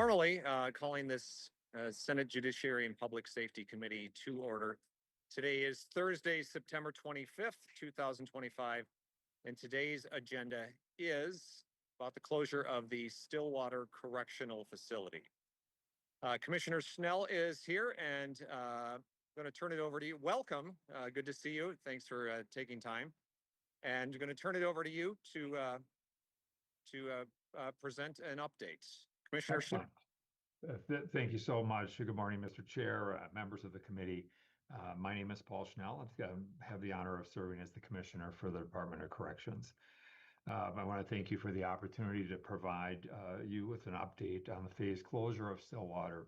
Formally calling this Senate Judiciary and Public Safety Committee to order. Today is Thursday, September 25th, 2025, and today's agenda is about the closure of the Stillwater Correctional Facility. Commissioner Snell is here, and I'm going to turn it over to you. Welcome. Good to see you. Thanks for taking time. And I'm going to turn it over to you to present an update. Commissioner Snell. Thank you so much. Good morning, Mr. Chair, members of the committee. My name is Paul Schnell. I have the honor of serving as the Commissioner for the Department of Corrections. I want to thank you for the opportunity to provide you with an update on the phased closure of Stillwater.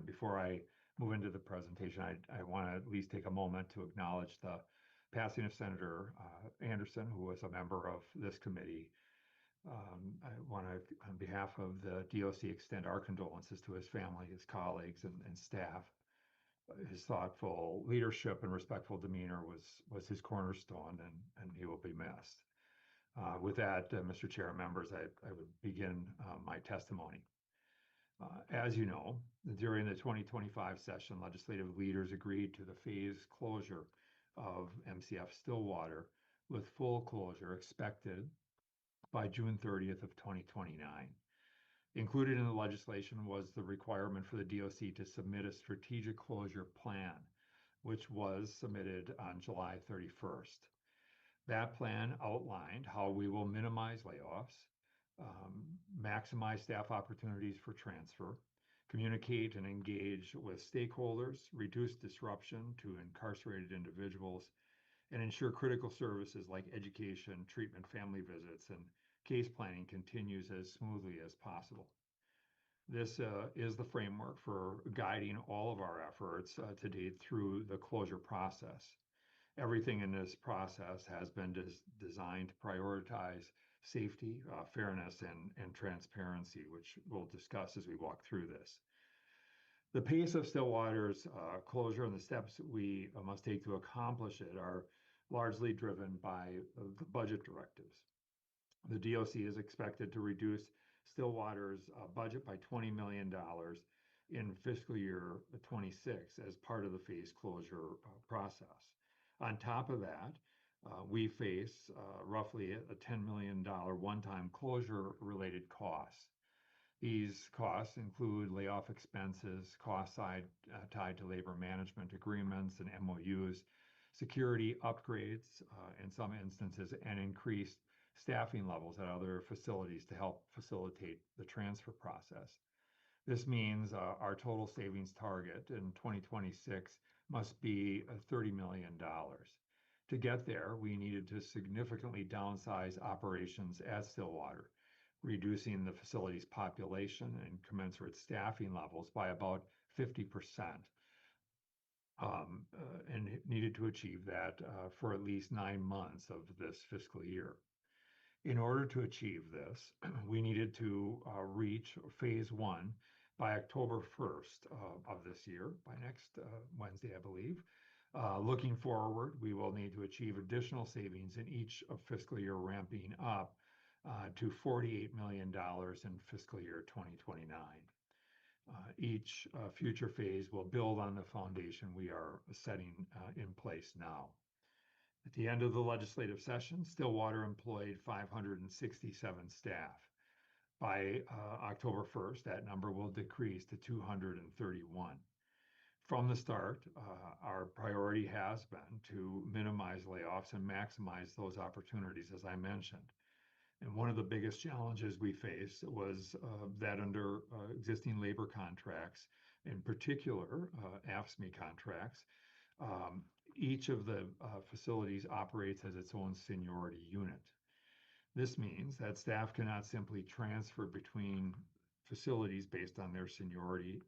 Before I move into the presentation, I want to at least take a moment to acknowledge the passing of Senator Anderson, who was a member of this committee. I want to, on behalf of the DOC, extend our condolences to his family, his colleagues, and staff. His thoughtful leadership and respectful demeanor was his cornerstone, and he will be missed. With that, Mr. Chair, members, I would begin my testimony. As you know, during the 2025 session, legislative leaders agreed to the phased closure of MCF Stillwater, with full closure expected by June 30th of 2029. Included in the legislation was the requirement for the DOC to submit a strategic closure plan, which was submitted on July 31st. That plan outlined how we will minimize layoffs, maximize staff opportunities for transfer, communicate and engage with stakeholders, reduce disruption to incarcerated individuals, and ensure critical services like education, treatment, family visits, and case planning continues as smoothly as possible. This is the framework for guiding all of our efforts to date through the closure process. Everything in this process has been designed to prioritize safety, fairness, and transparency, which we'll discuss as we walk through this. The pace of Stillwater's closure and the steps we must take to accomplish it are largely driven by the budget directives. The DOC is expected to reduce Stillwater's budget by $20 million in fiscal year 26 as part of the phased closure process. On top of that, we face roughly a $10 million one-time closure-related costs. These costs include layoff expenses, costs tied to labor management agreements and MOUs, security upgrades in some instances, and increased staffing levels at other facilities to help facilitate the transfer process. This means our total savings target in 2026 must be $30 million. To get there, we needed to significantly downsize operations at Stillwater, reducing the facility's population and commensurate staffing levels by about 50%. And needed to achieve that for at least 9 months of this fiscal year. In order to achieve this, we needed to reach phase one by October 1st of this year, by next Wednesday, I believe. Looking forward, we will need to achieve additional savings in each of fiscal year, ramping up to $48 million in fiscal year 2029. Each future phase will build on the foundation we are setting in place now. At the end of the legislative session, Stillwater employed 567 staff. By October 1st, that number will decrease to 231. From the start, our priority has been to minimize layoffs and maximize those opportunities, as I mentioned. And one of the biggest challenges we faced was that under existing labor contracts, in particular AFSCME contracts, each of the facilities operates as its own seniority unit. This means that staff cannot simply transfer between facilities based on their seniority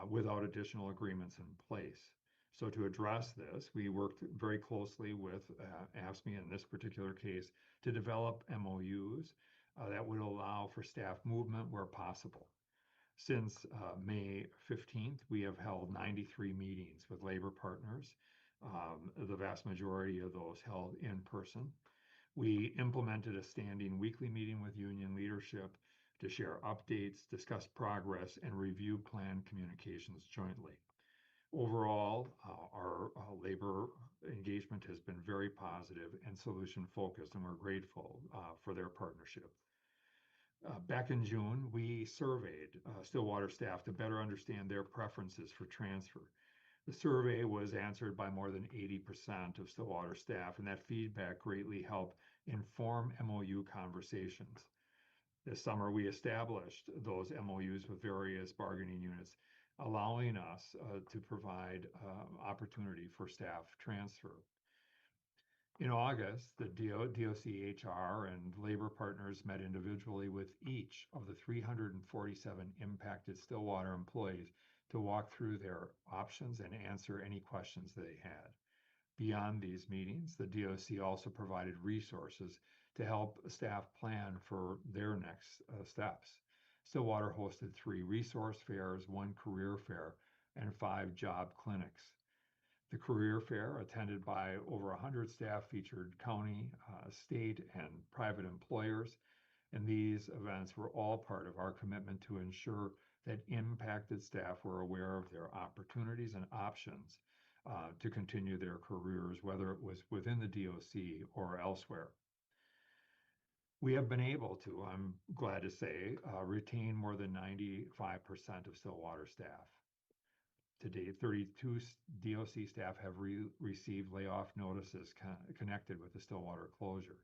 without additional agreements in place. So to address this, we worked very closely with AFSCME in this particular case to develop MOUs that would allow for staff movement where possible. Since May 15th, we have held 93 meetings with labor partners, the vast majority of those held in person. We implemented a standing weekly meeting with union leadership to share updates, discuss progress, and review plan communications jointly. Overall, our labor engagement has been very positive and solution focused, and we're grateful for their partnership. Back in June, we surveyed Stillwater staff to better understand their preferences for transfer. The survey was answered by more than 80% of Stillwater staff, and that feedback greatly helped inform MOU conversations. This summer, we established those MOUs with various bargaining units, allowing us to provide opportunity for staff transfer. In August, the DOC HR and labor partners met individually with each of the 347 impacted Stillwater employees to walk through their options and answer any questions they had. Beyond these meetings, the DOC also provided resources to help staff plan for their next steps. Stillwater hosted 3 resource fairs, 1 career fair, and 5 job clinics. The career fair, attended by over 100 staff, featured county, state, and private employers, and these events were all part of our commitment to ensure that impacted staff were aware of their opportunities and options to continue their careers, whether it was within the DOC or elsewhere. We have been able to, I'm glad to say, retain more than 95% of Stillwater staff. To date, 32 DOC staff have received layoff notices connected with the Stillwater closure.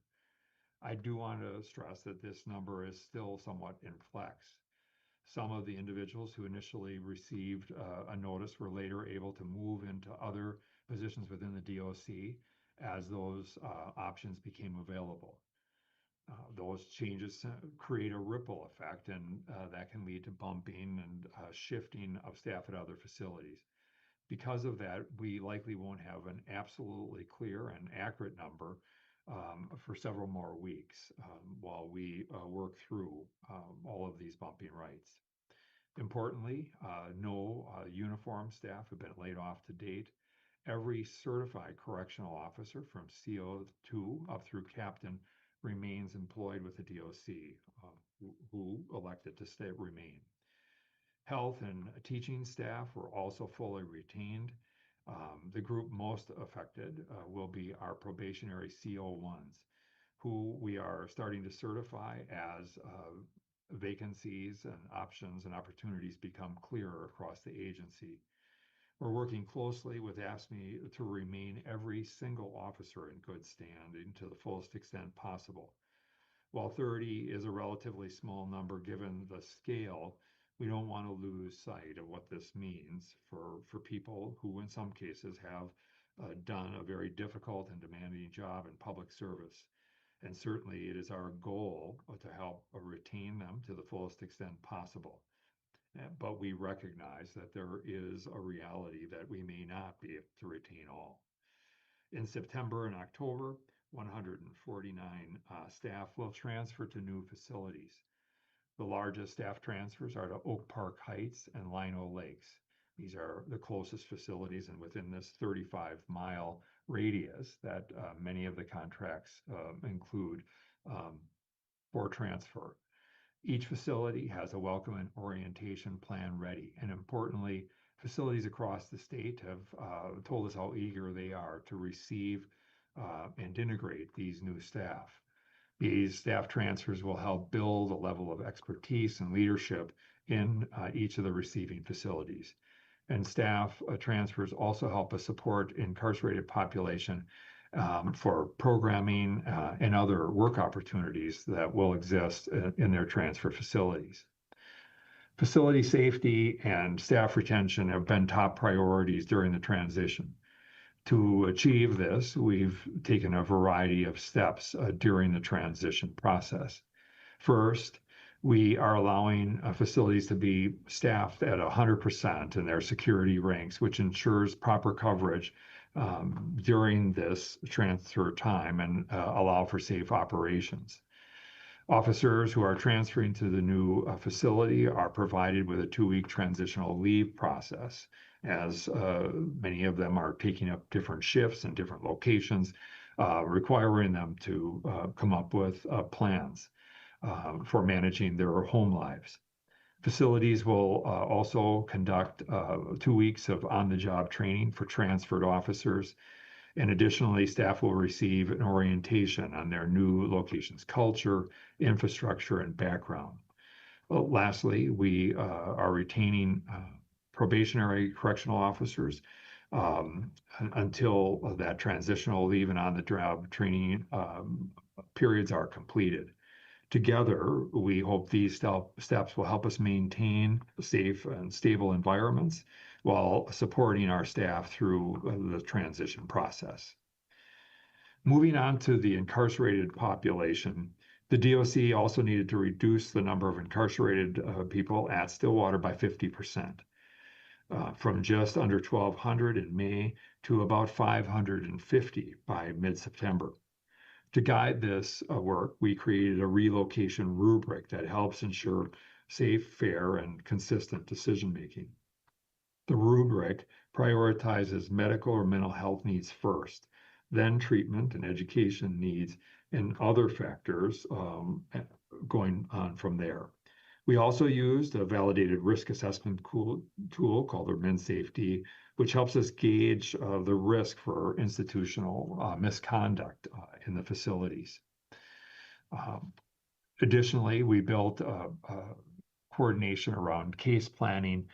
I do want to stress that this number is still somewhat in flex. Some of the individuals who initially received a notice were later able to move into other positions within the DOC as those options became available. Those changes create a ripple effect, and that can lead to bumping and shifting of staff at other facilities. Because of that, we likely won't have an absolutely clear and accurate number for several more weeks while we work through all of these bumping rights. Importantly, no uniform staff have been laid off to date. Every certified correctional officer from CO2 up through captain remains employed with the DOC, who elected to remain. Health and teaching staff were also fully retained. The group most affected will be our probationary CO1s, who we are starting to certify as vacancies and options and opportunities become clearer across the agency. We're working closely with AFSCME to remain every single officer in good standing to the fullest extent possible. While 30 is a relatively small number given the scale, we don't want to lose sight of what this means for people who in some cases have done a very difficult and demanding job in public service. And certainly it is our goal to help retain them to the fullest extent possible. But we recognize that there is a reality that we may not be able to retain all. In September and October, 149 staff will transfer to new facilities. The largest staff transfers are to Oak Park Heights and Lino Lakes. These are the closest facilities, and within this 35-mile radius that many of the contracts include for transfer. Each facility has a welcome and orientation plan ready, and importantly, facilities across the state have told us how eager they are to receive and integrate these new staff. These staff transfers will help build a level of expertise and leadership in each of the receiving facilities. And staff transfers also help us support incarcerated population for programming and other work opportunities that will exist in their transfer facilities. Facility safety and staff retention have been top priorities during the transition. To achieve this, we've taken a variety of steps during the transition process. First, we are allowing facilities to be staffed at 100% in their security ranks, which ensures proper coverage during this transfer time and allow for safe operations. Officers who are transferring to the new facility are provided with a 2-week transitional leave process, as many of them are taking up different shifts in different locations, requiring them to come up with plans. for managing their home lives. Facilities will also conduct 2 weeks of on-the-job training for transferred officers. And additionally, staff will receive an orientation on their new location's culture, infrastructure, and background. Well, lastly, we are retaining probationary correctional officers until that transitional leave and on-the-job training periods are completed. Together, we hope these steps will help us maintain safe and stable environments while supporting our staff through the transition process. Moving on to the incarcerated population, the DOC also needed to reduce the number of incarcerated people at Stillwater by 50%, from just under 1,200 in May to about 550 by mid-September. To guide this work, we created a relocation rubric that helps ensure safe, fair, and consistent decision-making. The rubric prioritizes medical or mental health needs first, then treatment and education needs, and other factors going on from there. We also used a validated risk assessment tool called the MinSafety, which helps us gauge the risk for institutional misconduct in the facilities. Additionally, we built coordination around case planning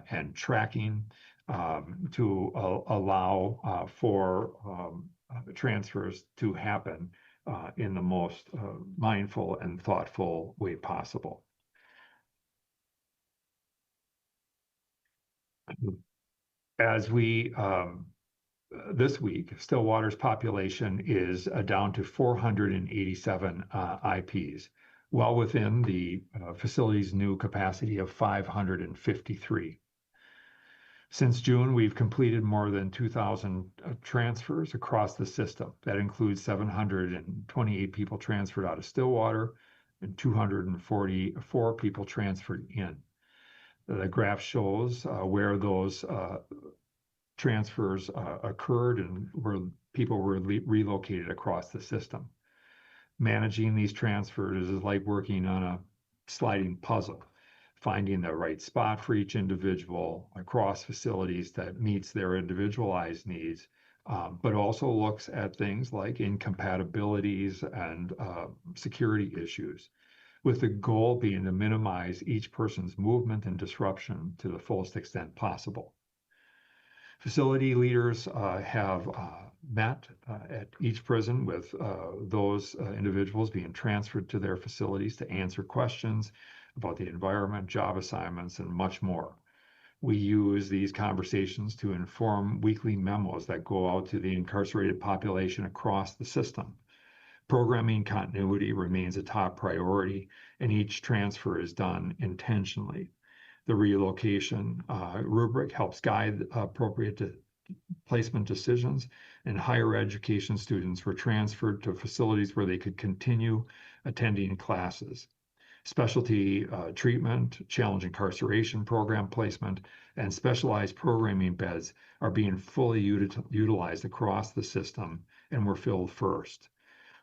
and tracking to allow for transfers to happen in the most mindful and thoughtful way possible. As we this week, Stillwater's population is down to 487 IPs, well within the facility's new capacity of 553. Since June, we've completed more than 2,000 transfers across the system. That includes 728 people transferred out of Stillwater and 244 people transferred in. The graph shows where those transfers occurred and where people were relocated across the system. Managing these transfers is like working on a sliding puzzle, finding the right spot for each individual across facilities that meets their individualized needs, but also looks at things like incompatibilities and security issues, with the goal being to minimize each person's movement and disruption to the fullest extent possible. Facility leaders have met at each prison with those individuals being transferred to their facilities to answer questions about the environment, job assignments, and much more. We use these conversations to inform weekly memos that go out to the incarcerated population across the system. Programming continuity remains a top priority, and each transfer is done intentionally. The relocation rubric helps guide appropriate placement decisions, and higher education students were transferred to facilities where they could continue attending classes. Specialty treatment, challenge incarceration program placement, and specialized programming beds are being fully utilized across the system and were filled first.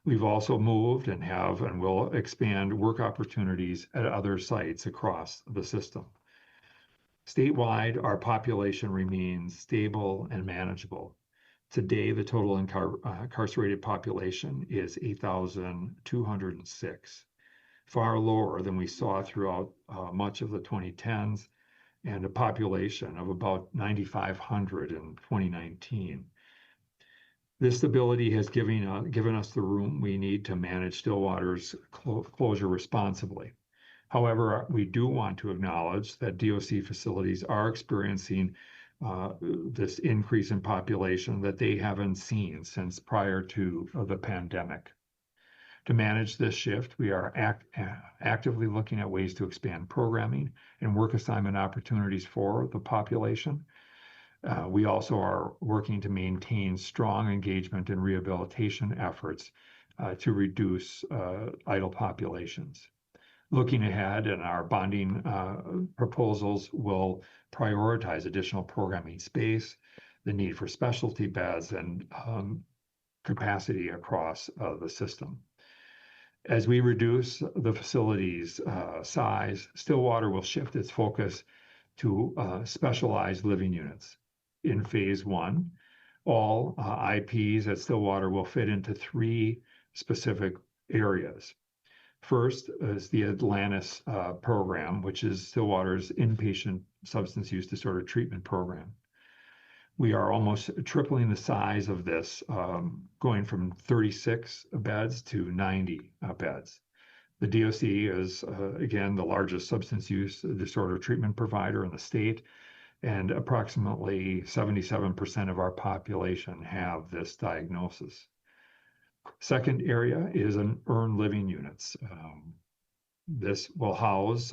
We've also moved and have and will expand work opportunities at other sites across the system. Statewide, our population remains stable and manageable. Today, the total incarcerated population is 8,206, far lower than we saw throughout much of the 2010s, and a population of about 9,500 in 2019. This stability has given us the room we need to manage Stillwater's closure responsibly. However, we do want to acknowledge that DOC facilities are experiencing this increase in population that they haven't seen since prior to the pandemic. To manage this shift, we are actively looking at ways to expand programming and work assignment opportunities for the population. We also are working to maintain strong engagement in rehabilitation efforts to reduce idle populations. Looking ahead, and our bonding proposals will prioritize additional programming space, the need for specialty beds, and capacity across the system. As we reduce the facility's size, Stillwater will shift its focus to specialized living units. In phase one, all IPs at Stillwater will fit into three specific areas. First is the Atlantis program, which is Stillwater's inpatient substance use disorder treatment program. We are almost tripling the size of this, going from 36 beds to 90 beds. The DOC is, again, the largest substance use disorder treatment provider in the state, and approximately 77% of our population have this diagnosis. Second area is an earned living units. This will house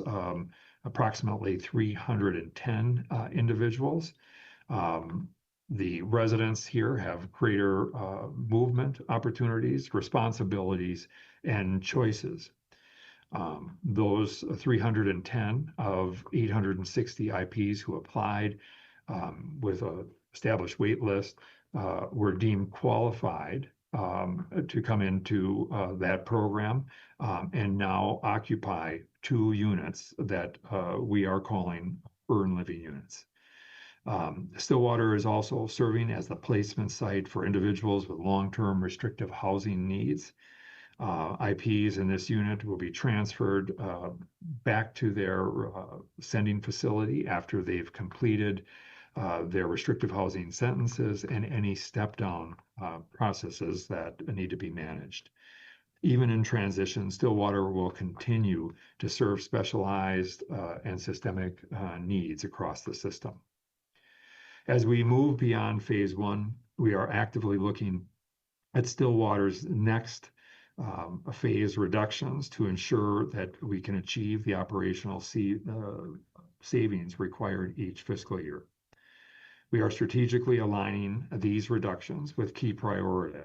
approximately 310 individuals. The residents here have greater movement opportunities, responsibilities, and choices. Those 310 of 860 IPs who applied with an established wait list were deemed qualified to come into that program and now occupy 2 units that we are calling earned living units. Stillwater is also serving as the placement site for individuals with long-term restrictive housing needs. IPs in this unit will be transferred back to their sending facility after they've completed their restrictive housing sentences and any step-down processes that need to be managed. Even in transition, Stillwater will continue to serve specialized and systemic needs across the system. As we move beyond phase one, we are actively looking at Stillwater's next phase reductions to ensure that we can achieve the operational savings required each fiscal year. We are strategically aligning these reductions with key priorities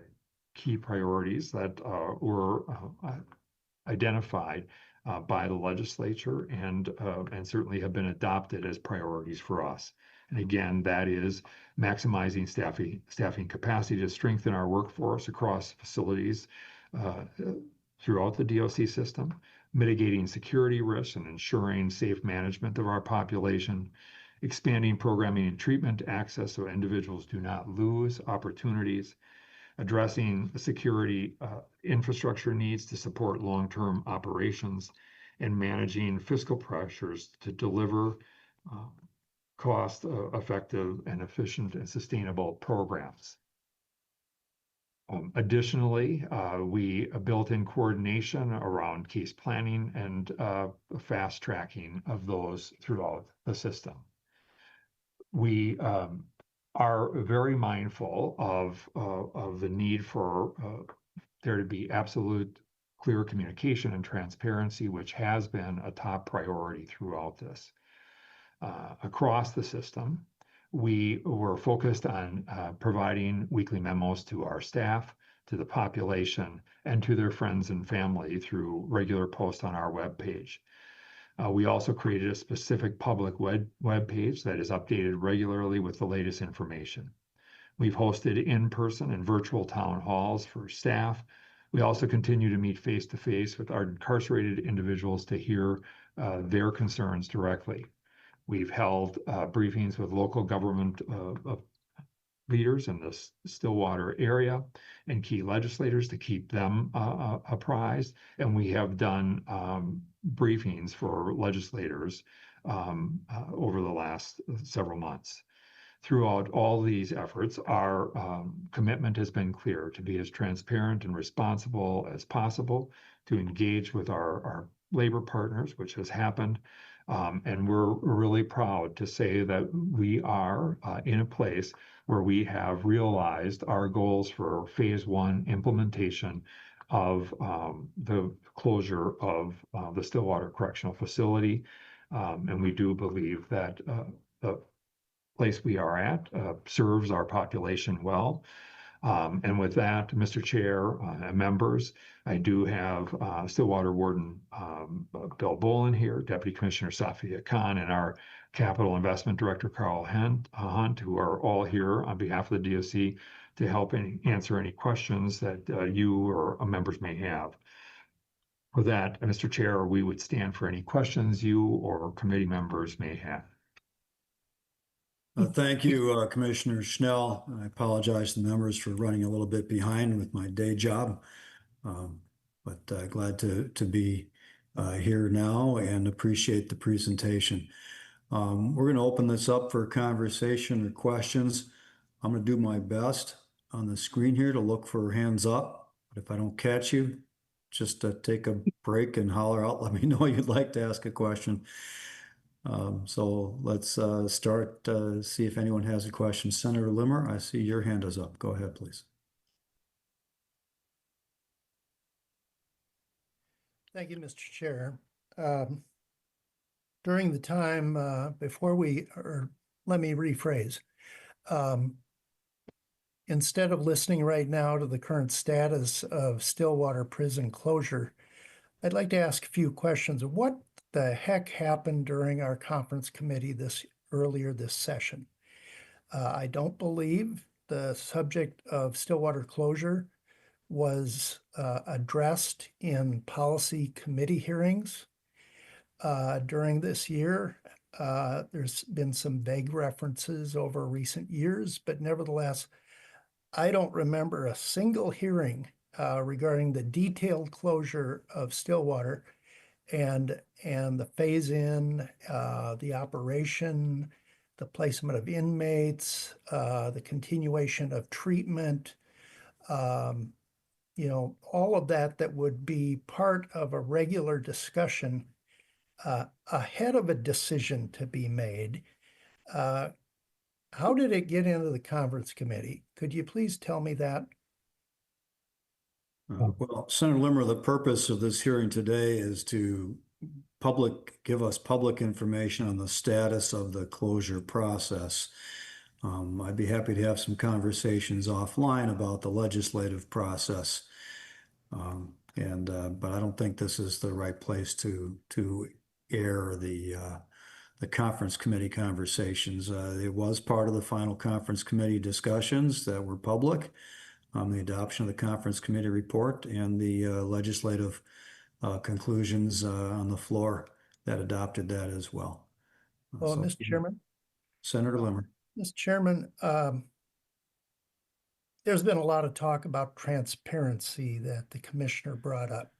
that were identified by the legislature and certainly have been adopted as priorities for us. And again, that is maximizing staffing capacity to strengthen our workforce across facilities throughout the DOC system, mitigating security risks and ensuring safe management of our population, expanding programming and treatment access so individuals do not lose opportunities, addressing security infrastructure needs to support long-term operations, and managing fiscal pressures to deliver cost-effective and efficient and sustainable programs. Additionally, we built in coordination around case planning and fast tracking of those throughout the system. We are very mindful of the need for there to be absolute clear communication and transparency, which has been a top priority throughout this. Across the system, we were focused on providing weekly memos to our staff, to the population, and to their friends and family through regular posts on our webpage. We also created a specific public web page that is updated regularly with the latest information. We've hosted in-person and virtual town halls for staff. We also continue to meet face-to-face with our incarcerated individuals to hear their concerns directly. We've held briefings with local government leaders in the Stillwater area and key legislators to keep them apprised. And we have done briefings for legislators over the last several months. Throughout all these efforts, our commitment has been clear to be as transparent and responsible as possible, to engage with our labor partners, which has happened. And we're really proud to say that we are in a place where we have realized our goals for phase one implementation of the closure of the Stillwater Correctional Facility. And we do believe that the place we are at serves our population well. And with that, Mr. Chair and members, I do have Stillwater Warden Bill Bolin here, Deputy Commissioner Safia Khan, and our Capital Investment Director Carl Hunt, who are all here on behalf of the DOC to help answer any questions that you or members may have. With that, Mr. Chair, we would stand for any questions you or committee members may have. Thank you, Commissioner Schnell. I apologize to the members for running a little bit behind with my day job. But glad to be here now and appreciate the presentation. We're going to open this up for conversation or questions. I'm going to do my best on the screen here to look for hands up. But if I don't catch you, just take a break and holler out. Let me know you'd like to ask a question. So let's start, see if anyone has a question. Senator Limmer, I see your hand is up. Go ahead, please. Thank you, Mr. Chair. During the time let me rephrase. Instead of listening right now to the current status of Stillwater prison closure, I'd like to ask a few questions. What the heck happened during our conference committee earlier this session? I don't believe the subject of Stillwater closure was addressed in policy committee hearings during this year. There's been some vague references over recent years, but nevertheless, I don't remember a single hearing regarding the detailed closure of Stillwater and the phase-in, the operation, the placement of inmates, the continuation of treatment, all of that would be part of a regular discussion ahead of a decision to be made. How did it get into the conference committee? Could you please tell me that? Well, Senator Limmer, the purpose of this hearing today is to give us public information on the status of the closure process. I'd be happy to have some conversations offline about the legislative process. But I don't think this is the right place to air the conference committee conversations. It was part of the final conference committee discussions that were public, the adoption of the conference committee report and the legislative conclusions on the floor that adopted that as well. Well, So, Mr. Chairman. Senator Limmer. Mr. Chairman, there's been a lot of talk about transparency that the commissioner brought up.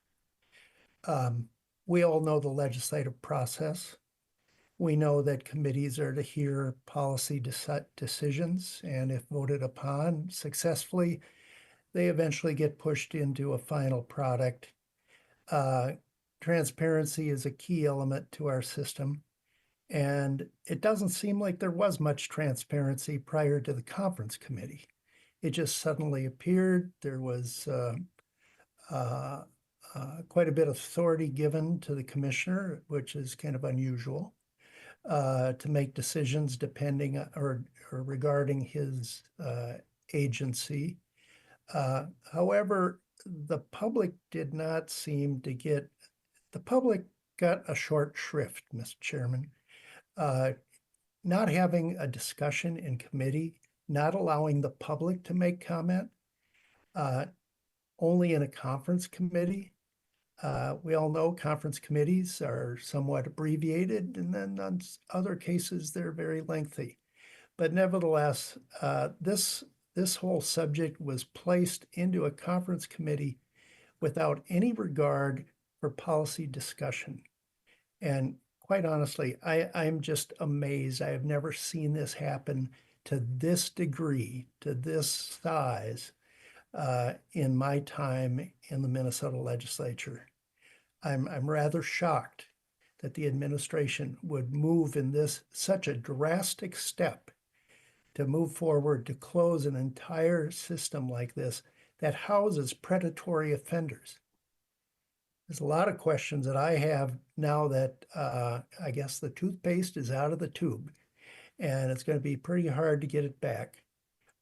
We all know the legislative process. We know that committees are to hear policy decisions, and if voted upon successfully, they eventually get pushed into a final product. Transparency is a key element to our system, and it doesn't seem like there was much transparency prior to the conference committee. It just suddenly appeared. There was quite a bit of authority given to the commissioner, which is kind of unusual, to make decisions depending or regarding his agency. However, the public did not seem to get, the public got a short shrift, Mr. Chairman. Not having a discussion in committee, not allowing the public to make comment, only in a conference committee. We all know conference committees are somewhat abbreviated, and then on other cases, they're very lengthy. But nevertheless, this whole subject was placed into a conference committee without any regard for policy discussion. And quite honestly, I'm just amazed. I have never seen this happen to this degree, to this size, in my time in the Minnesota legislature. I'm rather shocked that the administration would move in such a drastic step to move forward to close an entire system like this that houses predatory offenders. There's a lot of questions that I have now that I guess the toothpaste is out of the tube, and it's going to be pretty hard to get it back.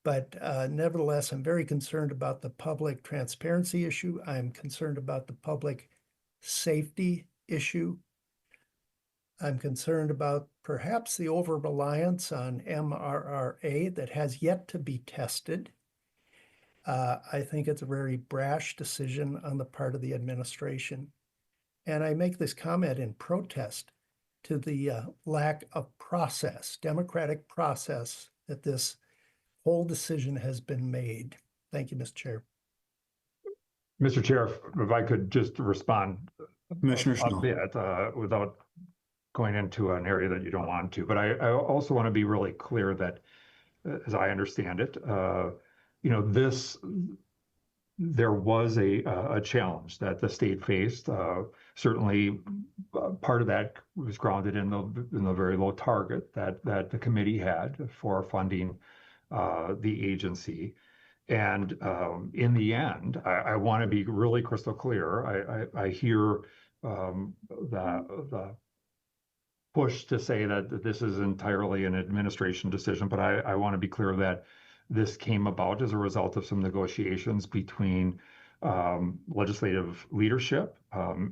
But nevertheless, I'm very concerned about the public transparency issue. I'm concerned about the public safety issue. I'm concerned about perhaps the over-reliance on MRRA that has yet to be tested. I think it's a very brash decision on the part of the administration. And I make this comment in protest to the lack of process, democratic process that this whole decision has been made. Thank you, Mr. Chair. Mr. Chair, if I could just respond Commissioner a Schnell. bit without going into an area that you don't want to, but I also want to be really clear that, as I understand it, there was a challenge that the state faced. Certainly, part of that was grounded in the very low target that the committee had for funding the agency. And in the end, I want to be really crystal clear. I hear the push to say that this is entirely an administration decision, but I want to be clear that this came about as a result of some negotiations between legislative leadership,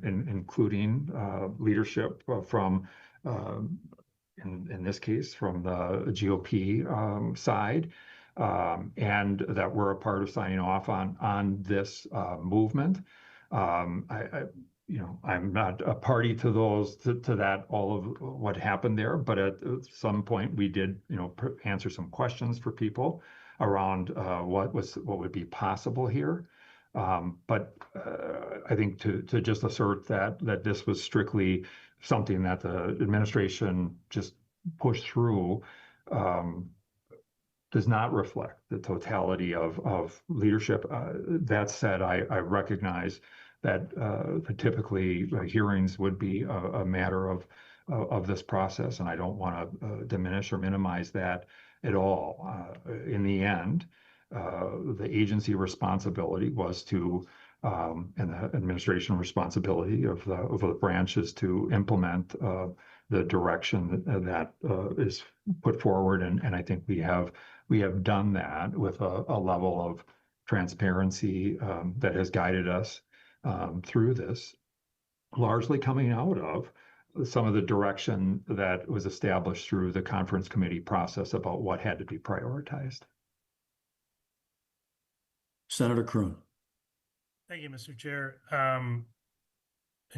including leadership from, in this case, from the GOP side, and that we're a part of signing off on this movement. I'm not a party to that, all of what happened there, but at some point we did, answer some questions for people around what would be possible here. But I think to just assert that this was strictly something that the administration just pushed through does not reflect the totality of leadership. That said, I recognize that typically hearings would be a matter of this process, and I don't want to diminish or minimize that at all. In the end, the agency responsibility was to, and the administration responsibility of the branch is to implement the direction that is put forward, and I think we have done that with a level of transparency that has guided us through this, largely coming out of some of the direction that was established through the conference committee process about what had to be prioritized. Senator Kroon. Thank you, Mr. Chair. And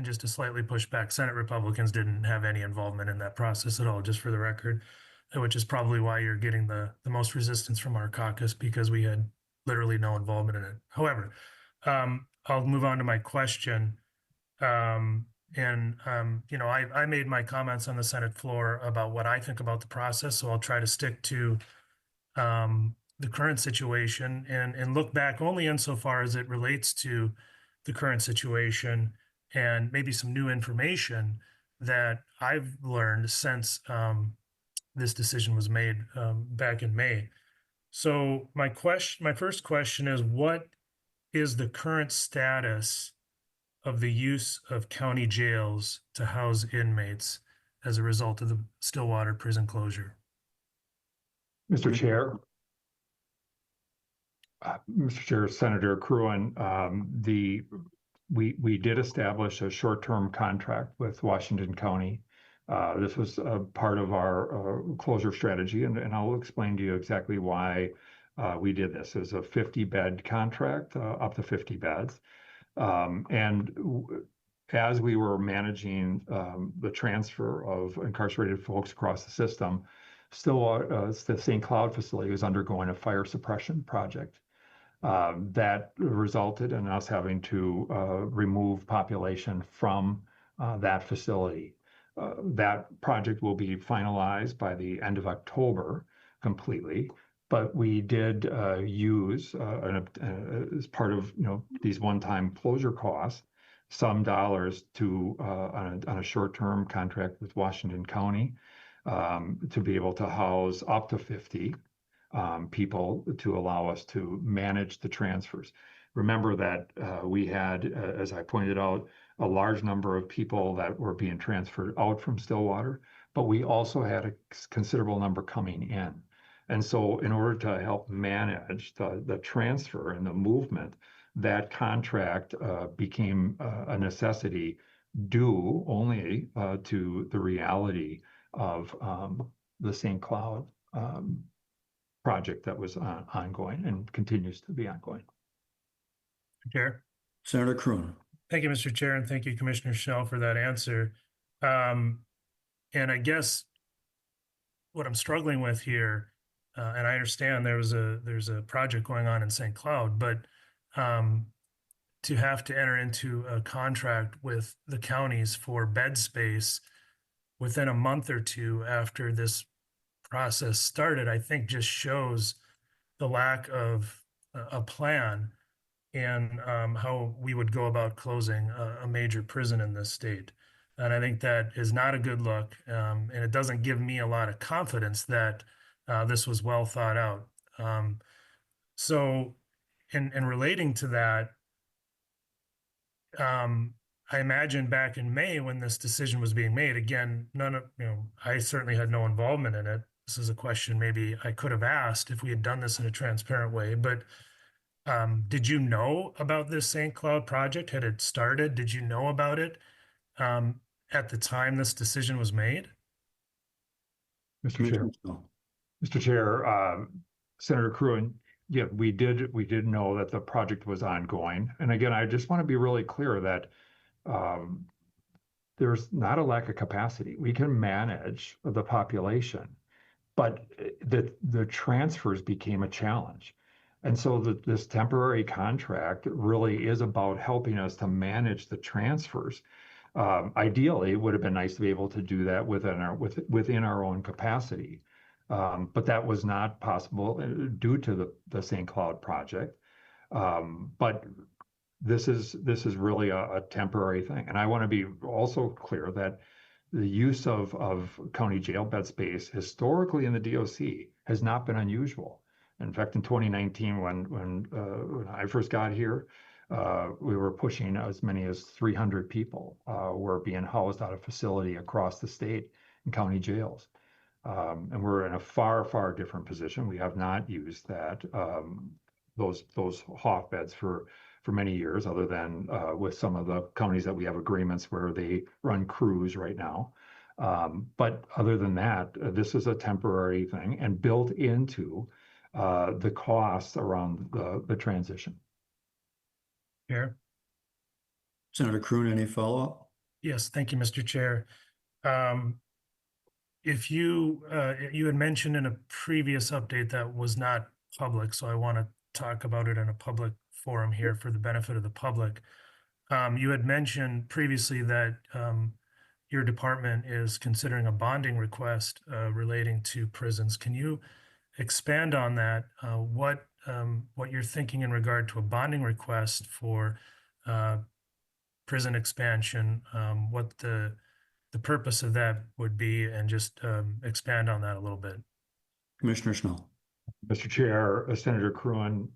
just to slightly push back, Senate Republicans didn't have any involvement in that process at all, just for the record, which is probably why you're getting the most resistance from our caucus, because we had literally no involvement in it. However, I'll move on to my question. I made my comments on the Senate floor about what I think about the process, so I'll try to stick to the current situation and look back only insofar as it relates to the current situation and maybe some new information that I've learned since this decision was made back in May. So my first question is, what is the current status of the use of county jails to house inmates as a result of the Stillwater prison closure? Mr. Chair, Senator Kroon, we did establish a short-term contract with Washington County. This was a part of our closure strategy, and I'll explain to you exactly why we did this. It was a 50-bed contract, up to 50 beds. And as we were managing the transfer of incarcerated folks across the system, the St. Cloud facility was undergoing a fire suppression project that resulted in us having to remove population from that facility. That project will be finalized by the end of October completely. But we did use, as part of these one-time closure costs, some dollars on a short-term contract with Washington County to be able to house up to 50 people to allow us to manage the transfers. Remember that we had, as I pointed out, a large number of people that were being transferred out from Stillwater, but we also had a considerable number coming in. And so in order to help manage the transfer and the movement, that contract became a necessity due only to the reality of the St. Cloud project that was ongoing and continues to be ongoing. Chair? Senator Kroon. Thank you, Mr. Chair, and thank you, Commissioner Schnell, for that answer. And I guess what I'm struggling with here, and I understand there's a project going on in St. Cloud, but to have to enter into a contract with the counties for bed space within a month or two after this process started, I think just shows the lack of a plan and how we would go about closing a major prison in this state. And I think that is not a good look. And it doesn't give me a lot of confidence that this was well thought out. So in relating to that, I imagine back in May when this decision was being made, again, I certainly had no involvement in it. This is a question maybe I could have asked if we had done this in a transparent way, but did you know about this St. Cloud project? Had it started? Did you know about it at the time this decision was made? Mr. Chair. Commissioner Schnell. Mr. Chair, Senator Cruen, yeah, we did know that the project was ongoing. And again, I just want to be really clear that there's not a lack of capacity. We can manage the population, but the transfers became a challenge. And so this temporary contract really is about helping us to manage the transfers. Ideally, it would have been nice to be able to do that within our own capacity. But that was not possible due to the St. Cloud project. But this is really a temporary thing. And I want to be also clear that the use of county jail bed space historically in the DOC has not been unusual. In fact, in 2019, when I first got here, we were pushing as many as 300 people were being housed out of facility across the state in county jails. And we're in a far, far different position. We have not used those HOF beds for many years, other than with some of the counties that we have agreements where they run crews right now. But other than that, this is a temporary thing and built into the costs around the transition. Chair? Senator Cruen, any follow-up? Yes, thank you, Mr. Chair. If you had mentioned in a previous update that was not public, so I want to talk about it in a public forum here for the benefit of the public. You had mentioned previously that your department is considering a bonding request relating to prisons. Can you expand on that? What you're thinking in regard to a bonding request for prison expansion, what the purpose of that would be, and just expand on that a little bit. Commissioner Schnell. Mr. Chair, Senator Cruen,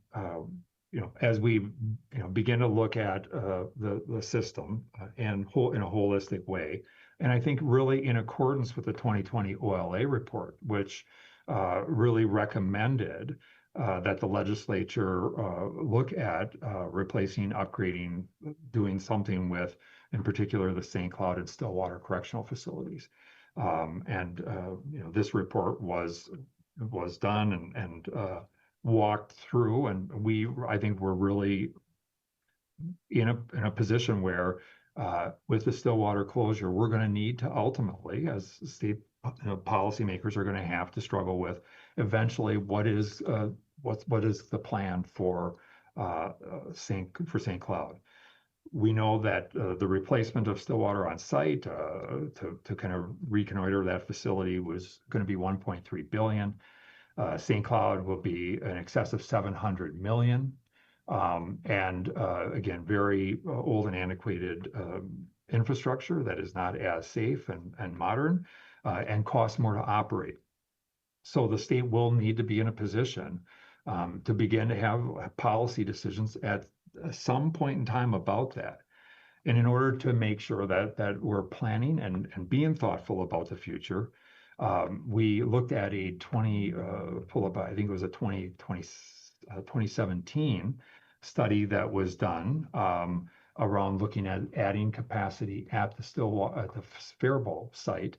as we begin to look at the system in a holistic way, and I think really in accordance with the 2020 OLA report, which really recommended that the legislature look at replacing, upgrading, doing something with, in particular, the St. Cloud and Stillwater correctional facilities. This report was done and walked through, and I think we're really in a position where with the Stillwater closure, we're going to need to ultimately, as state policymakers, are going to have to struggle with eventually what is the plan for St. Cloud. We know that the replacement of Stillwater on site to kind of reconnoiter that facility was going to be $1.3 billion. St. Cloud will be in excess of $700 million. Again, very old and antiquated infrastructure that is not as safe and modern and costs more to operate. So the state will need to be in a position to begin to have policy decisions at some point in time about that. And in order to make sure that we're planning and being thoughtful about the future, we looked at a 2017 study that was done around looking at adding capacity at the Faribault site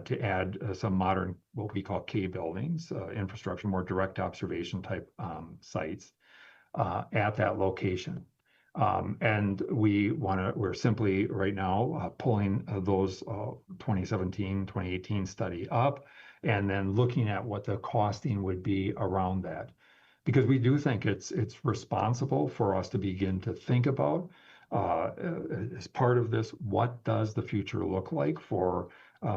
to add some modern, what we call K buildings, infrastructure, more direct observation type sites at that location. And we're simply right now pulling those 2017, 2018 study up and then looking at what the costing would be around that. Because we do think it's responsible for us to begin to think about as part of this, what does the future look like for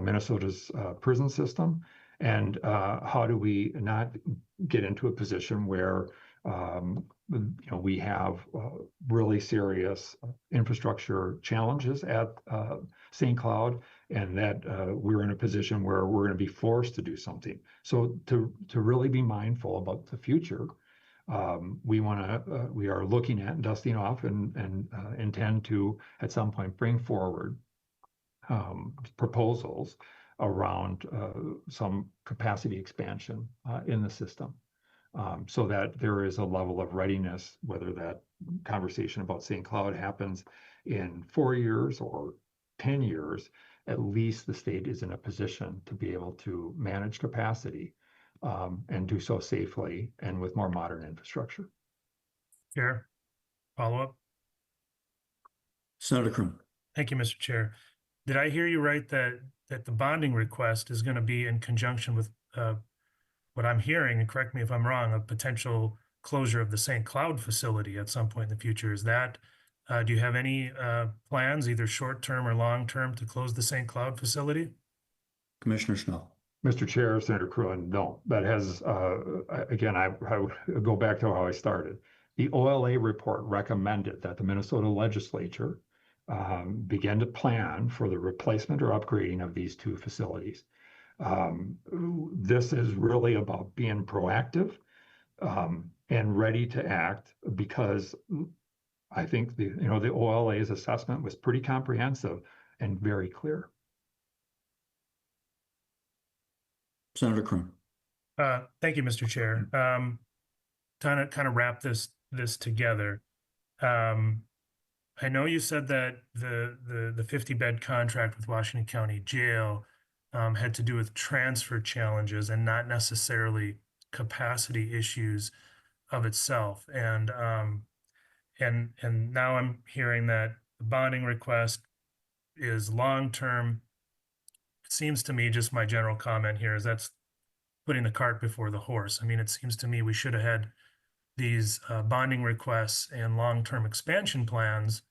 Minnesota's prison system? And how do we not get into a position where we have really serious infrastructure challenges at St. Cloud, and that we're in a position where we're going to be forced to do something. So to really be mindful about the future, we are looking at dusting off and intend to at some point bring forward proposals around some capacity expansion in the system. So that there is a level of readiness, whether that conversation about St. Cloud happens in 4 years or 10 years, at least the state is in a position to be able to manage capacity and do so safely and with more modern infrastructure. Chair, follow-up? Senator Kroon. Thank you, Mr. Chair. Did I hear you right that the bonding request is going to be in conjunction with what I'm hearing, and correct me if I'm wrong, a potential closure of the St. Cloud facility at some point in the future? Is that, do you have any plans, either short-term or long-term, to close the St. Cloud facility? Commissioner Schnell. Mr. Chair, Senator Kroon, no, that has, again, I go back to how I started. The OLA report recommended that the Minnesota legislature begin to plan for the replacement or upgrading of these two facilities. This is really about being proactive and ready to act, because I think the OLA's assessment was pretty comprehensive and very clear. Senator Kroon. Thank you, Mr. Chair. Kind of wrap this together. I know you said that the 50-bed contract with Washington County Jail had to do with transfer challenges and not necessarily capacity issues of itself. And now I'm hearing that the bonding request is long-term. It seems to me, just my general comment here, is that's putting the cart before the horse. I mean, it seems to me we should have had these bonding requests and long-term expansion plans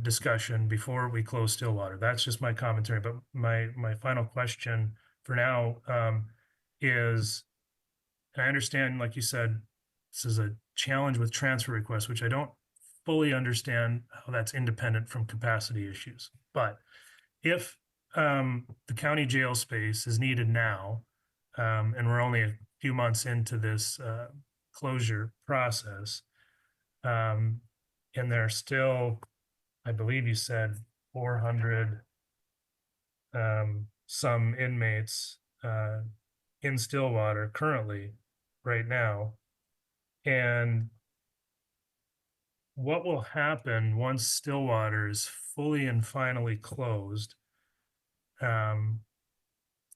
discussion before we close Stillwater. That's just my commentary. But my final question for now is, I understand, like you said, this is a challenge with transfer requests, which I don't fully understand how that's independent from capacity issues. But if the county jail space is needed now, and we're only a few months into this closure process, and there are still, I believe you said 400 some inmates in Stillwater currently right now. And what will happen once Stillwater is fully and finally closed, and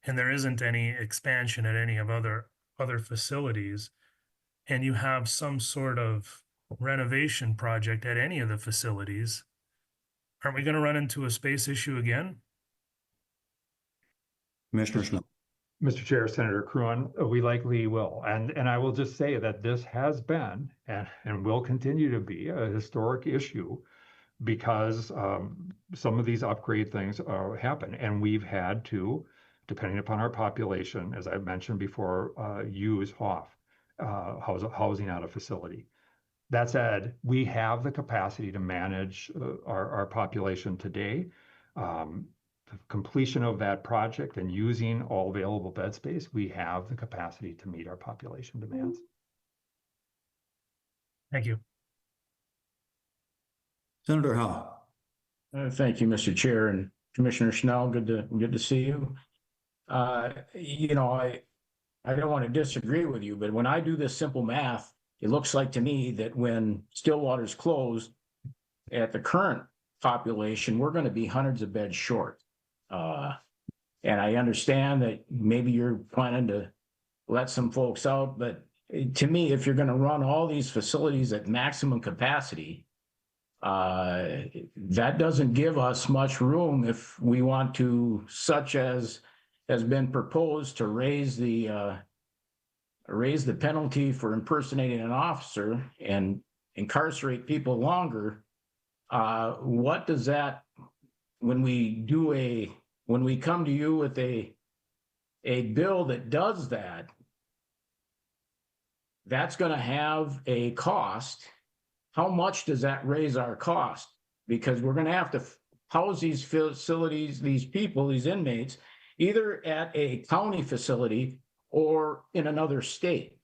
there isn't any expansion at any of other facilities, and you have some sort of renovation project at any of the facilities? Aren't we going to run into a space issue again? Commissioner Schnell. Mr. Chair, Senator Kroon, we likely will. And I will just say that this has been and will continue to be a historic issue, because some of these upgrade things happen. And we've had to, depending upon our population, as I mentioned before, use HOF, housing out of facility. That said, we have the capacity to manage our population today. The completion of that project and using all available bed space, we have the capacity to meet our population demands. Thank you. Senator Howe. Thank you, Mr. Chair, and Commissioner Schnell. Good to see you. I don't want to disagree with you, but when I do this simple math, it looks like to me that when Stillwater's closed, at the current population, we're going to be hundreds of beds short. And I understand that maybe you're planning to let some folks out, but to me, if you're going to run all these facilities at maximum capacity, That doesn't give us much room if we want to, such as has been proposed, to raise the penalty for impersonating an officer and incarcerate people longer. What does that, when we come to you with a bill that does that, that's going to have a cost. How much does that raise our cost? Because we're going to have to house these facilities, these people, these inmates, either at a county facility or in another state.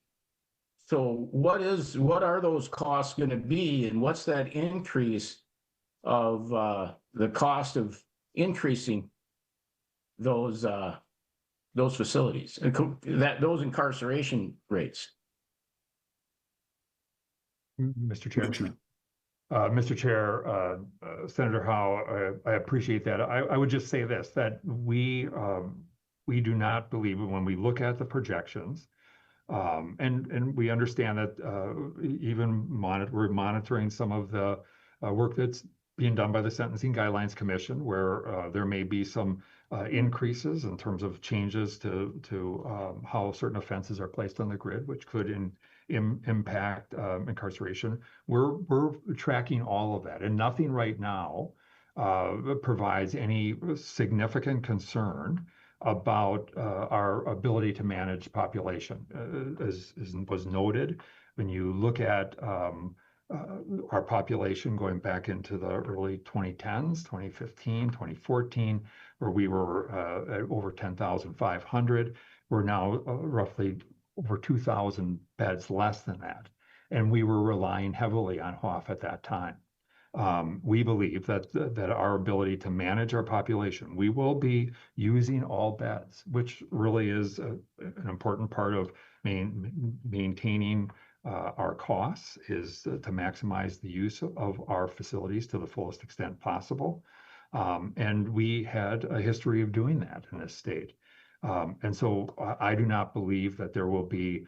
So what are those costs going to be, and what's that increase of the cost of increasing those facilities, those incarceration rates? Mr. Chair. Commissioner. Mr. Chair, Senator Howe, I appreciate that. I would just say this, that we do not believe, when we look at the projections, and we understand that we're monitoring some of the work that's being done by the Sentencing Guidelines Commission, where there may be some increases in terms of changes to how certain offenses are placed on the grid, which could impact incarceration. We're tracking all of that, and nothing right now provides any significant concern about our ability to manage population. As was noted, when you look at our population going back into the early 2010s, 2015, 2014, where we were at over 10,500, we're now roughly over 2,000 beds less than that. And we were relying heavily on HOF at that time. We believe that our ability to manage our population, we will be using all beds, which really is an important part of maintaining our costs, is to maximize the use of our facilities to the fullest extent possible. And we had a history of doing that in this state. And so I do not believe that there will be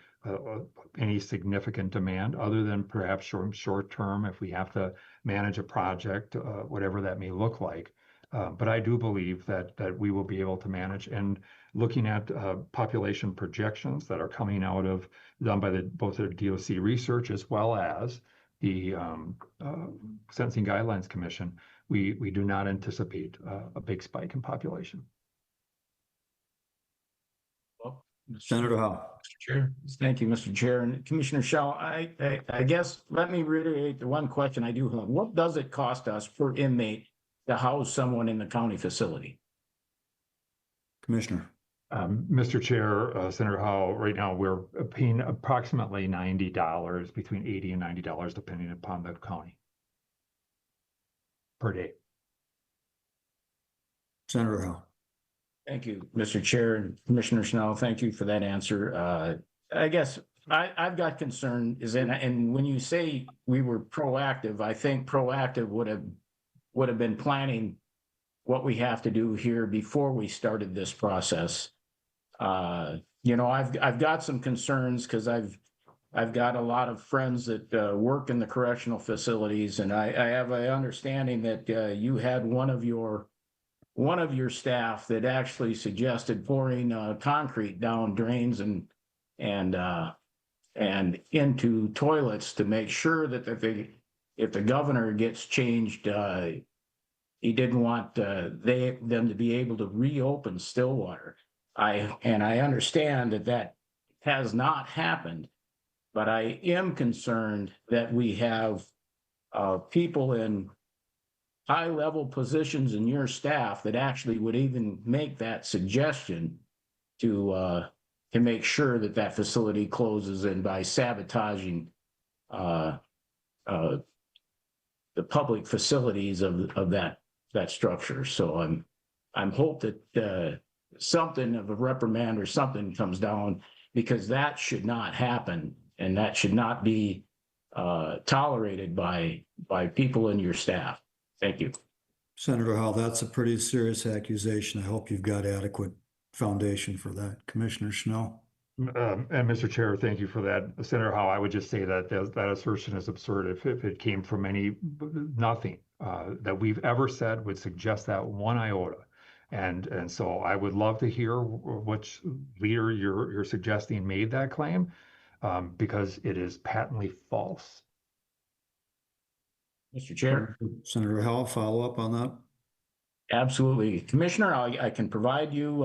any significant demand, other than perhaps short term, if we have to manage a project, whatever that may look like. But I do believe that we will be able to manage. And looking at population projections that are coming out of, done by both the DOC research as well as the Sentencing Guidelines Commission, we do not anticipate a big spike in population. Senator Howe. Mr. Chair. Thank you, Mr. Chair. And Commissioner Schell, I guess, let me reiterate the one question I do have. What does it cost us per inmate to house someone in the county facility? Commissioner. Mr. Chair, Senator Howe, right now we're paying approximately $90, between $80 and $90, depending upon the county, per day. Senator Howe. Thank you, Mr. Chair, and Commissioner Schnell. Thank you for that answer. I guess I've got concern and when you say we were proactive, I think proactive would have been planning what we have to do here before we started this process. You know, I've got some concerns because I've got a lot of friends that work in the correctional facilities, and I have an understanding that you had one of your staff that actually suggested pouring concrete down drains and into toilets to make sure that if the governor gets changed, he didn't want them to be able to reopen Stillwater. I understand that has not happened, but I am concerned that we have people in high-level positions in your staff that actually would even make that suggestion to make sure that facility closes, and by sabotaging the public facilities of that structure. So I'm hope that something of a reprimand or something comes down, because that should not happen, and that should not be tolerated by people in your staff. Thank you. Senator Howe, that's a pretty serious accusation. I hope you've got adequate foundation for that. Commissioner Schnell. And Mr. Chair, thank you for that. Senator Howe, I would just say that that assertion is absurd. If it came from nothing that we've ever said would suggest that one iota. And so I would love to hear which leader you're suggesting made that claim, because it is patently false. Mr. Chair, Senator Howell, follow up on that? absolutely. Commissioner, I can provide you,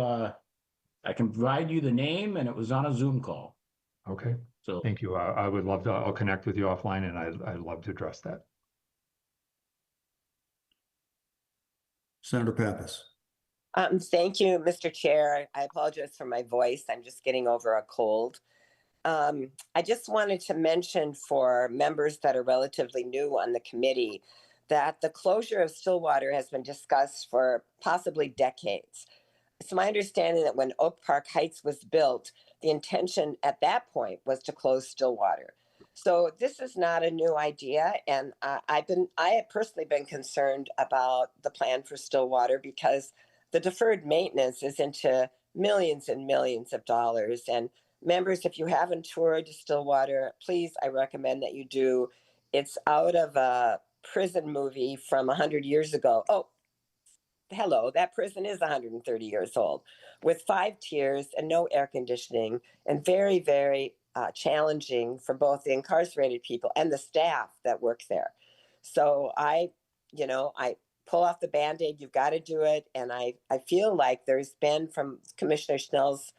the name, and it was on a Zoom call. Okay, So thank you. I would love to, I'll connect with you offline, and I'd love to address that. Senator Pappas. Thank you, Mr. Chair. I apologize for my voice. I'm just getting over a cold. I just wanted to mention for members that are relatively new on the committee that the closure of Stillwater has been discussed for possibly decades. It's my understanding that when Oak Park Heights was built, the intention at that point was to close Stillwater. So this is not a new idea, and I have personally been concerned about the plan for Stillwater because the deferred maintenance is into millions and millions of dollars. And members, if you haven't toured Stillwater, please, I recommend that you do. It's out of a prison movie from 100 years ago. Oh, hello, that prison is 130 years old, with 5 tiers and no air conditioning, and very, very challenging for both the incarcerated people and the staff that work there. So I pull off the Band-Aid, you've got to do it. And I feel like there's been, from Commissioner Schnell's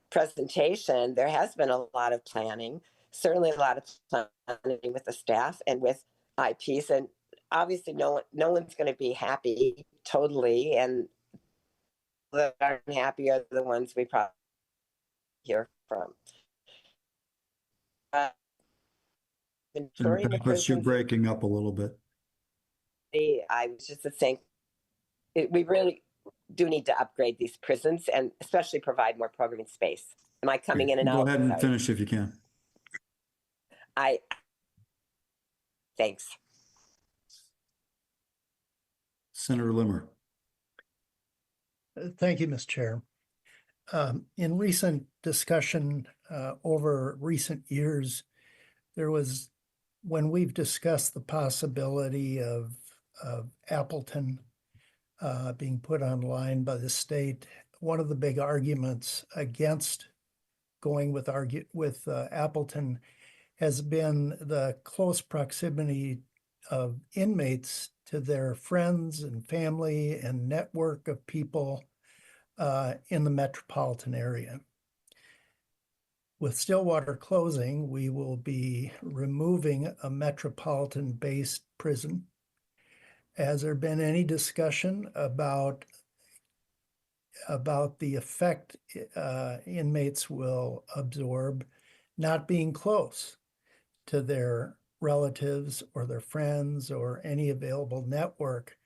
presentation, there has been a lot of planning, certainly a lot of planning with the staff and with IPs. And obviously no one's going to be happy totally. And the aren't happy are the ones we probably hear from. Senator Pappas, you're breaking up a little bit. I was just saying, we really do need to upgrade these prisons and especially provide more programming space. Am I coming in and out? Go ahead and Sorry. finish if you can. Thanks. Senator Limmer. Thank you, Mr. Chair. In recent discussion over recent years, there was, when we've discussed the possibility of Appleton being put online by the state, one of the big arguments against going with Appleton has been the close proximity of inmates to their friends and family and network of people in the metropolitan area. With Stillwater closing, we will be removing a metropolitan-based prison. Has there been any discussion about the effect inmates will absorb not being close to their relatives or their friends or any available network?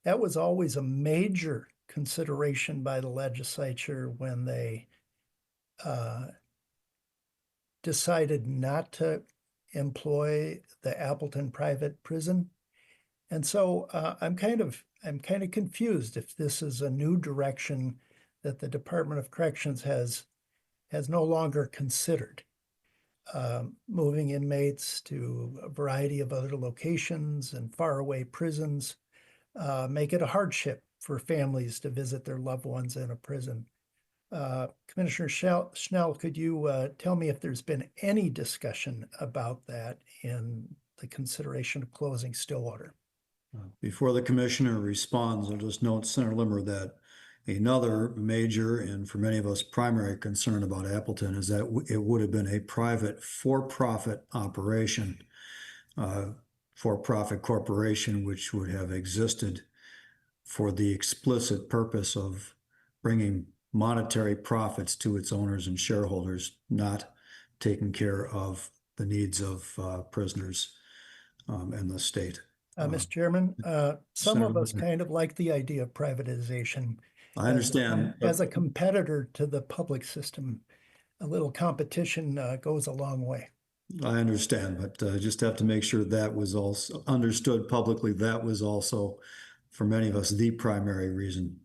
That was always a major consideration by the legislature when they decided not to employ the Appleton private prison. And so I'm kind of confused if this is a new direction that the Department of Corrections has no longer considered. Moving inmates to a variety of other locations and faraway prisons make it a hardship for families to visit their loved ones in a prison. Commissioner Schnell, could you tell me if there's been any discussion about that in the consideration of closing Stillwater? Before the commissioner responds, I'll just note, Senator Limmer, that another major and for many of us primary concern about Appleton is that it would have been a private for-profit operation, for-profit corporation, which would have existed for the explicit purpose of bringing monetary profits to its owners and shareholders, not taking care of the needs of prisoners and the state. Mr. Chairman, some Senator of us Whitmer. kind of like the idea of privatization. I understand. As a competitor to the public system, a little competition goes a long way. I understand, but just have to make sure that was also understood publicly. That was also, for many of us, the primary reason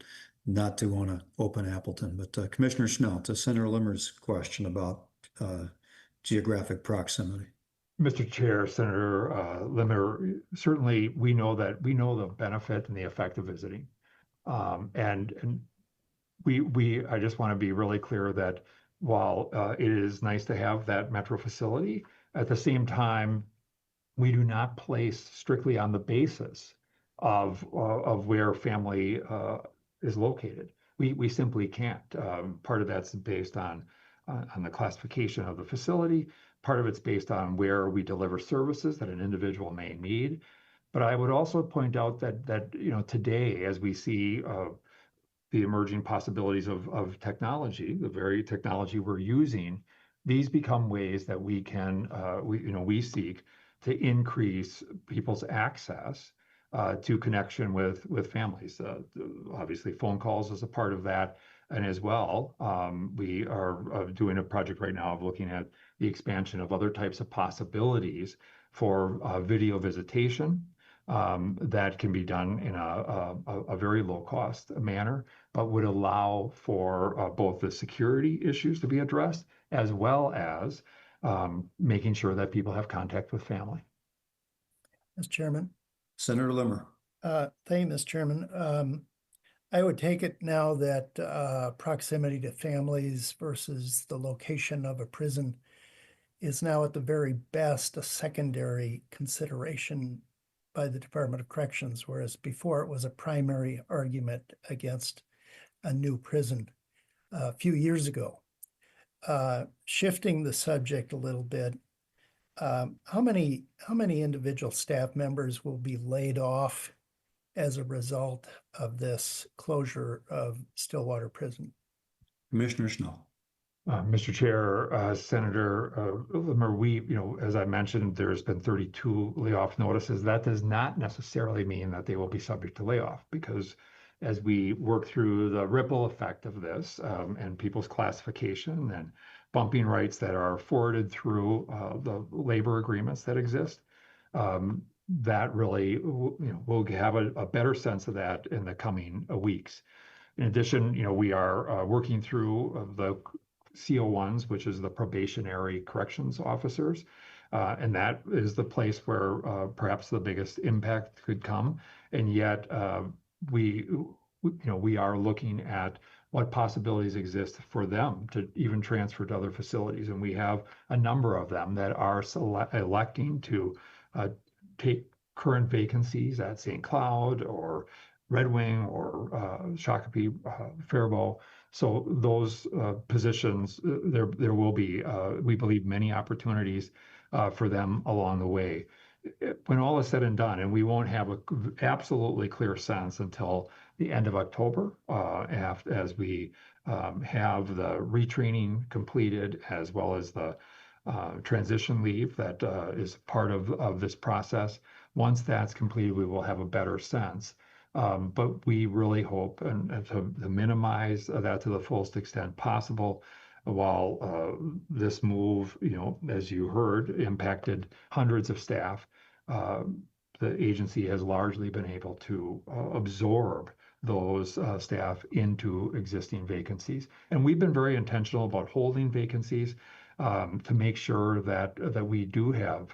not to want to open Appleton. But Commissioner Schnell, to Senator Limmer's question about geographic proximity. Mr. Chair, Senator Limmer, certainly we know the benefit and the effect of visiting. And I just want to be really clear that while it is nice to have that metro facility, at the same time, we do not place strictly on the basis of where family is located. We simply can't. Part of that's based on the classification of the facility. Part of it's based on where we deliver services that an individual may need. But I would also point out that today, as we see the emerging possibilities of technology, the very technology we're using, these become ways that we can we seek to increase people's access to connection with families. Obviously, phone calls is a part of that, and as well, we are doing a project right now of looking at the expansion of other types of possibilities for video visitation that can be done in a very low cost manner, but would allow for both the security issues to be addressed as well as making sure that people have contact with family. Mr. Chairman. Senator Limmer. Thank you, Mr. Chairman. I would take it now that proximity to families versus the location of a prison is now at the very best a secondary consideration by the Department of Corrections, whereas before it was a primary argument against a new prison a few years ago. Shifting the subject a little bit, how many individual staff members will be laid off as a result of this closure of Stillwater Prison? Commissioner Schnell. Mr. Chair, Senator Limmer, as I mentioned, there's been 32 layoff notices. That does not necessarily mean that they will be subject to layoff, because as we work through the ripple effect of this and people's classification and bumping rights that are forwarded through the labor agreements that exist, that really, we'll have a better sense of that in the coming weeks. In addition, we are working through the CO1s, which is the probationary corrections officers. And that is the place where perhaps the biggest impact could come. And yet we are looking at what possibilities exist for them to even transfer to other facilities. And we have a number of them that are electing to take current vacancies at St. Cloud or Red Wing or Shakopee, Faribault. So those positions, there will be, we believe, many opportunities for them along the way. When all is said and done, and we won't have an absolutely clear sense until the end of October, as we have the retraining completed, as well as the transition leave that is part of this process. Once that's completed, we will have a better sense. But we really hope and to minimize that to the fullest extent possible. While this move, as you heard, impacted hundreds of staff, the agency has largely been able to absorb those staff into existing vacancies. And we've been very intentional about holding vacancies to make sure that we do have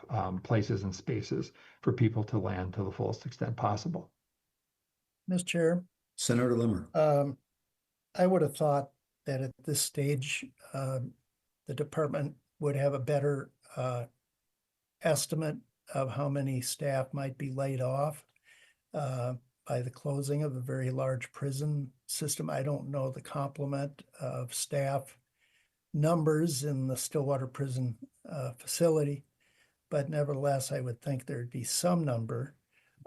places and spaces for people to land to the fullest extent possible. Mr. Chair. Senator Limmer. I would have thought that at this stage, the department would have a better estimate of how many staff might be laid off by the closing of a very large prison system. I don't know the complement of staff numbers in the Stillwater prison facility, but nevertheless, I would think there'd be some number.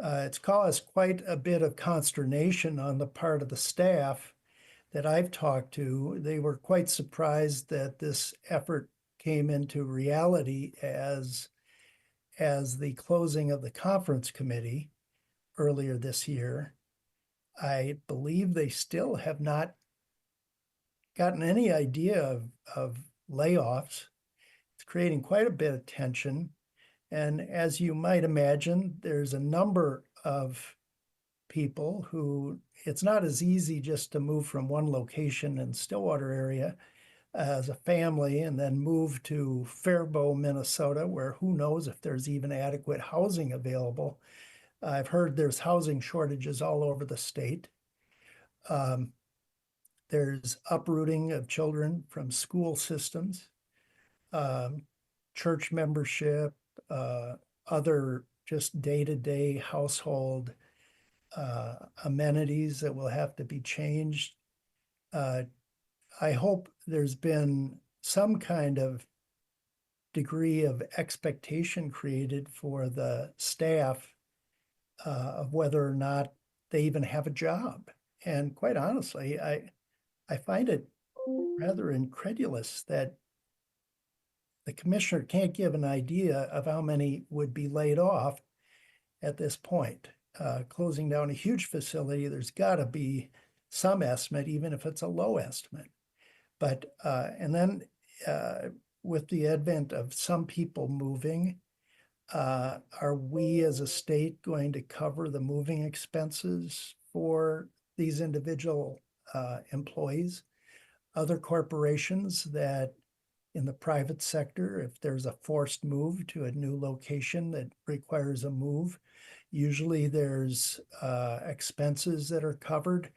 It's caused quite a bit of consternation on the part of the staff that I've talked to. They were quite surprised that this effort came into reality as the closing of the conference committee earlier this year. I believe they still have not gotten any idea of layoffs. It's creating quite a bit of tension. And as you might imagine, there's a number of people who, it's not as easy just to move from one location in Stillwater area as a family and then move to Faribault, Minnesota, where who knows if there's even adequate housing available. I've heard there's housing shortages all over the state. There's uprooting of children from school systems, church membership, other just day-to-day household amenities that will have to be changed. I hope there's been some kind of degree of expectation created for the staff of whether or not they even have a job. And quite honestly, I find it rather incredulous that the commissioner can't give an idea of how many would be laid off at this point. Closing down a huge facility, there's got to be some estimate, even if it's a low estimate. But, and then with the advent of some people moving, are we as a state going to cover the moving expenses for these individual employees? Other corporations that in the private sector, if there's a forced move to a new location that requires a move, usually there's expenses that are covered.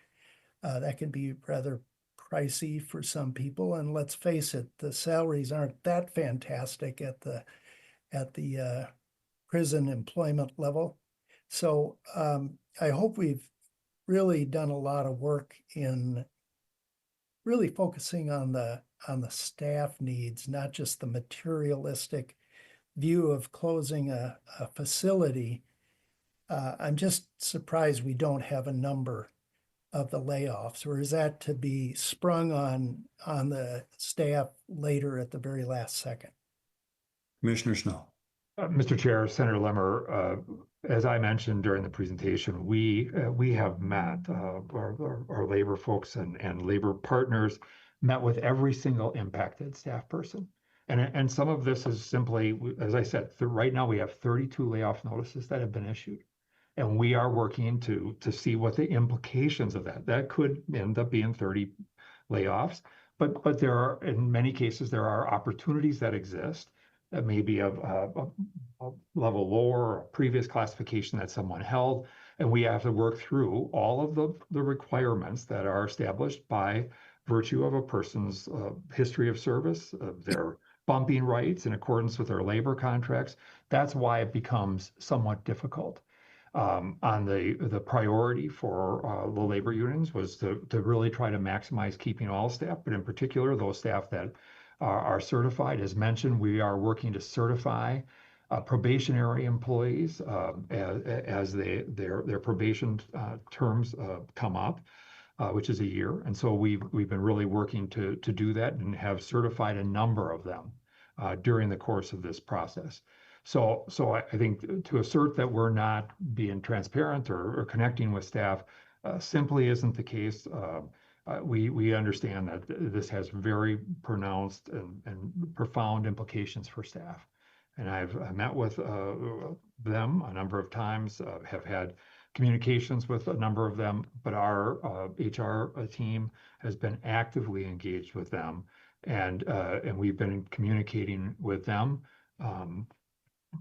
That can be rather pricey for some people. And let's face it, the salaries aren't that fantastic at the prison employment level. So I hope we've really done a lot of work in really focusing on the staff needs, not just the materialistic view of closing a facility. I'm just surprised we don't have a number of the layoffs, or is that to be sprung on the staff later at the very last second? Commissioner Schnell. Mr. Chair, Senator Lemmer, as I mentioned during the presentation, we have met our labor folks and labor partners, met with every single impacted staff person. And some of this is simply, as I said, right now we have 32 layoff notices that have been issued. And we are working to see what the implications of that could end up being 30 layoffs. But there are, in many cases, there are opportunities that exist that may be of a level lower or a previous classification that someone held. And we have to work through all of the requirements that are established by virtue of a person's history of service, their bumping rights in accordance with their labor contracts. That's why it becomes somewhat difficult. On the priority for the labor unions was to really try to maximize keeping all staff, but in particular, those staff that are certified. As mentioned, we are working to certify probationary employees as their probation terms come up, which is a year. And so we've been really working to do that and have certified a number of them during the course of this process. So I think to assert that we're not being transparent or connecting with staff simply isn't the case. We understand that this has very pronounced and profound implications for staff. And I've met with them a number of times, have had communications with a number of them, but our HR team has been actively engaged with them. And we've been communicating with them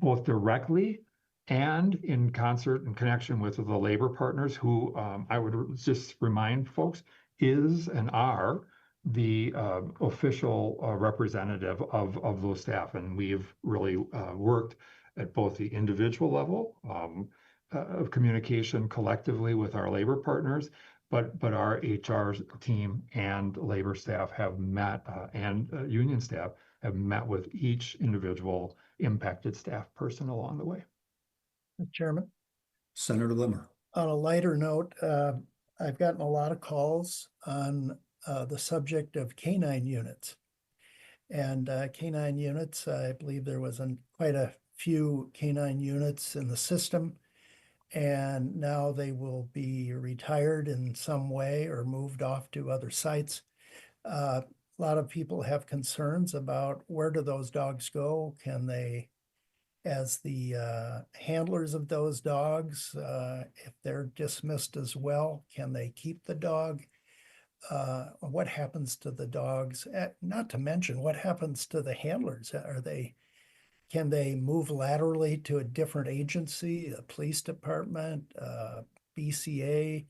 both directly and in concert and connection with the labor partners who I would just remind folks is and are the official representative of those staff. And we've really worked at both the individual level of communication collectively with our labor partners, but our HR team and labor staff have met and union staff have met with each individual impacted staff person along the way. Mr. Chairman. Senator Limmer. On a lighter note, I've gotten a lot of calls on the subject of canine units. And canine units, I believe there was quite a few canine units in the system. And now they will be retired in some way or moved off to other sites. A lot of people have concerns about where do those dogs go? Can they as the handlers of those dogs, if they're dismissed as well, can they keep the dog? What happens to the dogs? Not to mention, what happens to the handlers? Can they move laterally to a different agency, a police department, BCA?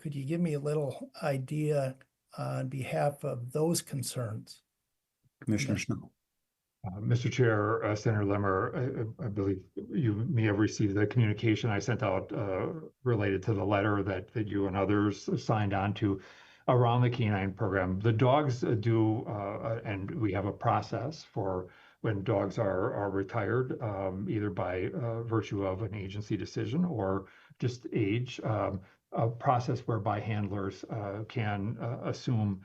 Could you give me a little idea on behalf of those concerns? Commissioner Schnell. Mr. Chair, Senator Limmer, I believe you may have received the communication I sent out related to the letter that you and others signed on to around the canine program. The dogs do, and we have a process for when dogs are retired, either by virtue of an agency decision or just age, a process whereby handlers can assume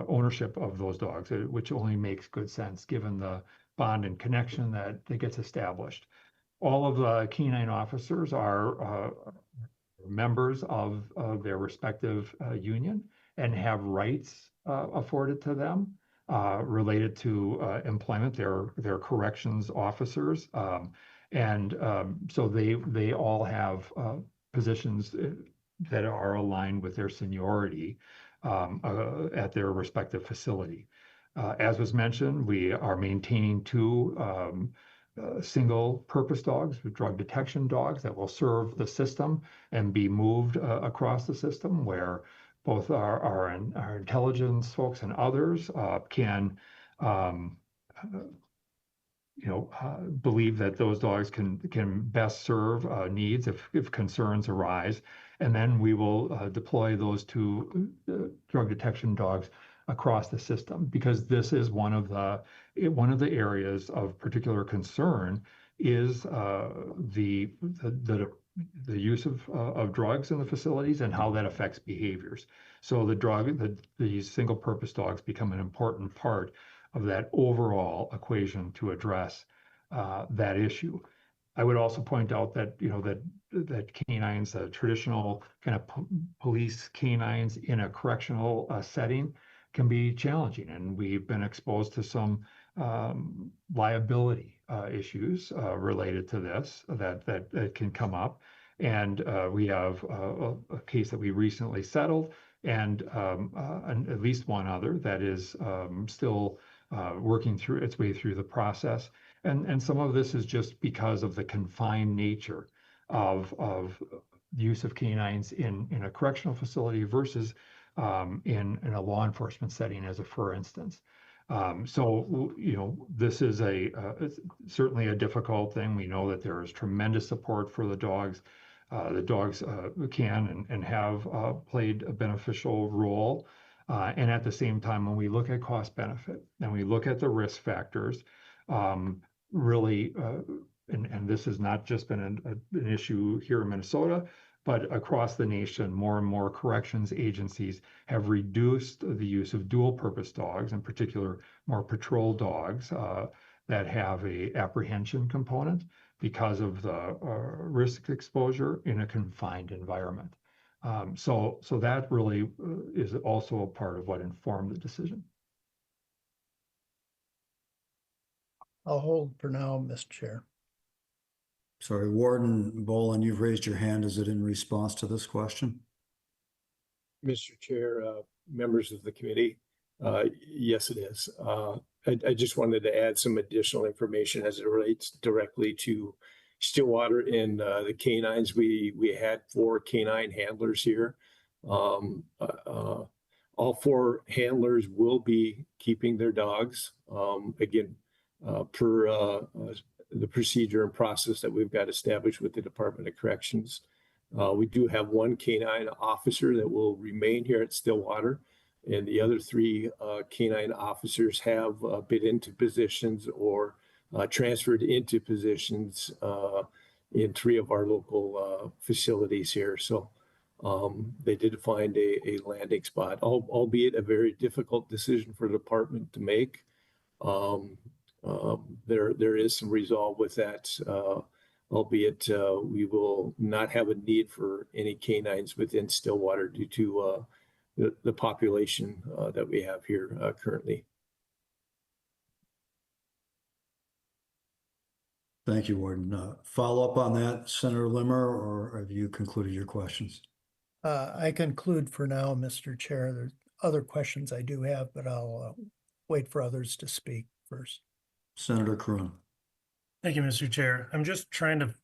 ownership of those dogs, which only makes good sense given the bond and connection that gets established. All of the canine officers are members of their respective union and have rights afforded to them related to employment. They're corrections officers, and so they all have positions that are aligned with their seniority at their respective facility. As was mentioned, we are maintaining two single-purpose dogs, drug detection dogs that will serve the system and be moved across the system, where both our intelligence folks and others can believe that those dogs can best serve needs if concerns arise. And then we will deploy those two drug detection dogs across the system, because this is one of the areas of particular concern is the use of drugs in the facilities and how that affects behaviors. So these single-purpose dogs become an important part of that overall equation to address that issue. I would also point out that that canines, traditional kind of police canines in a correctional setting, can be challenging, and we've been exposed to some liability issues related to this that can come up. And we have a case that we recently settled, and at least one other that is still working through its way through the process. And some of this is just because of the confined nature of use of canines in a correctional facility versus in a law enforcement setting, as a for instance. So this is it's certainly a difficult thing. We know that there is tremendous support for the dogs. The dogs can and have played a beneficial role. And at the same time, when we look at cost benefit and we look at the risk factors, really, and this has not just been an issue here in Minnesota, but across the nation, more and more corrections agencies have reduced the use of dual purpose dogs, in particular, more patrol dogs that have a apprehension component because of the risk exposure in a confined environment. So that really is also a part of what informed the decision. I'll hold for now, Mr. Chair. Sorry, Warden Bolin, you've raised your hand. Is it in response to this question? Mr. Chair, members of the committee, yes, it is. I just wanted to add some additional information as it relates directly to Stillwater and the canines. We had 4 canine handlers here. All 4 handlers will be keeping their dogs. Again, per the procedure and process that we've got established with the Department of Corrections. We do have 1 canine officer that will remain here at Stillwater, and the other 3 canine officers have been into positions or transferred into positions in 3 of our local facilities here. So they did find a landing spot, albeit a very difficult decision for the department to make. There is some resolve with that, albeit we will not have a need for any canines within Stillwater due to the population that we have here currently. Thank you, Warden. Follow up on that, Senator Limmer, or have you concluded your questions? I conclude for now, Mr. Chair. There's other questions I do have, but I'll wait for others to speak first. Senator Cronin. Thank you, Mr. Chair. I'm just trying to,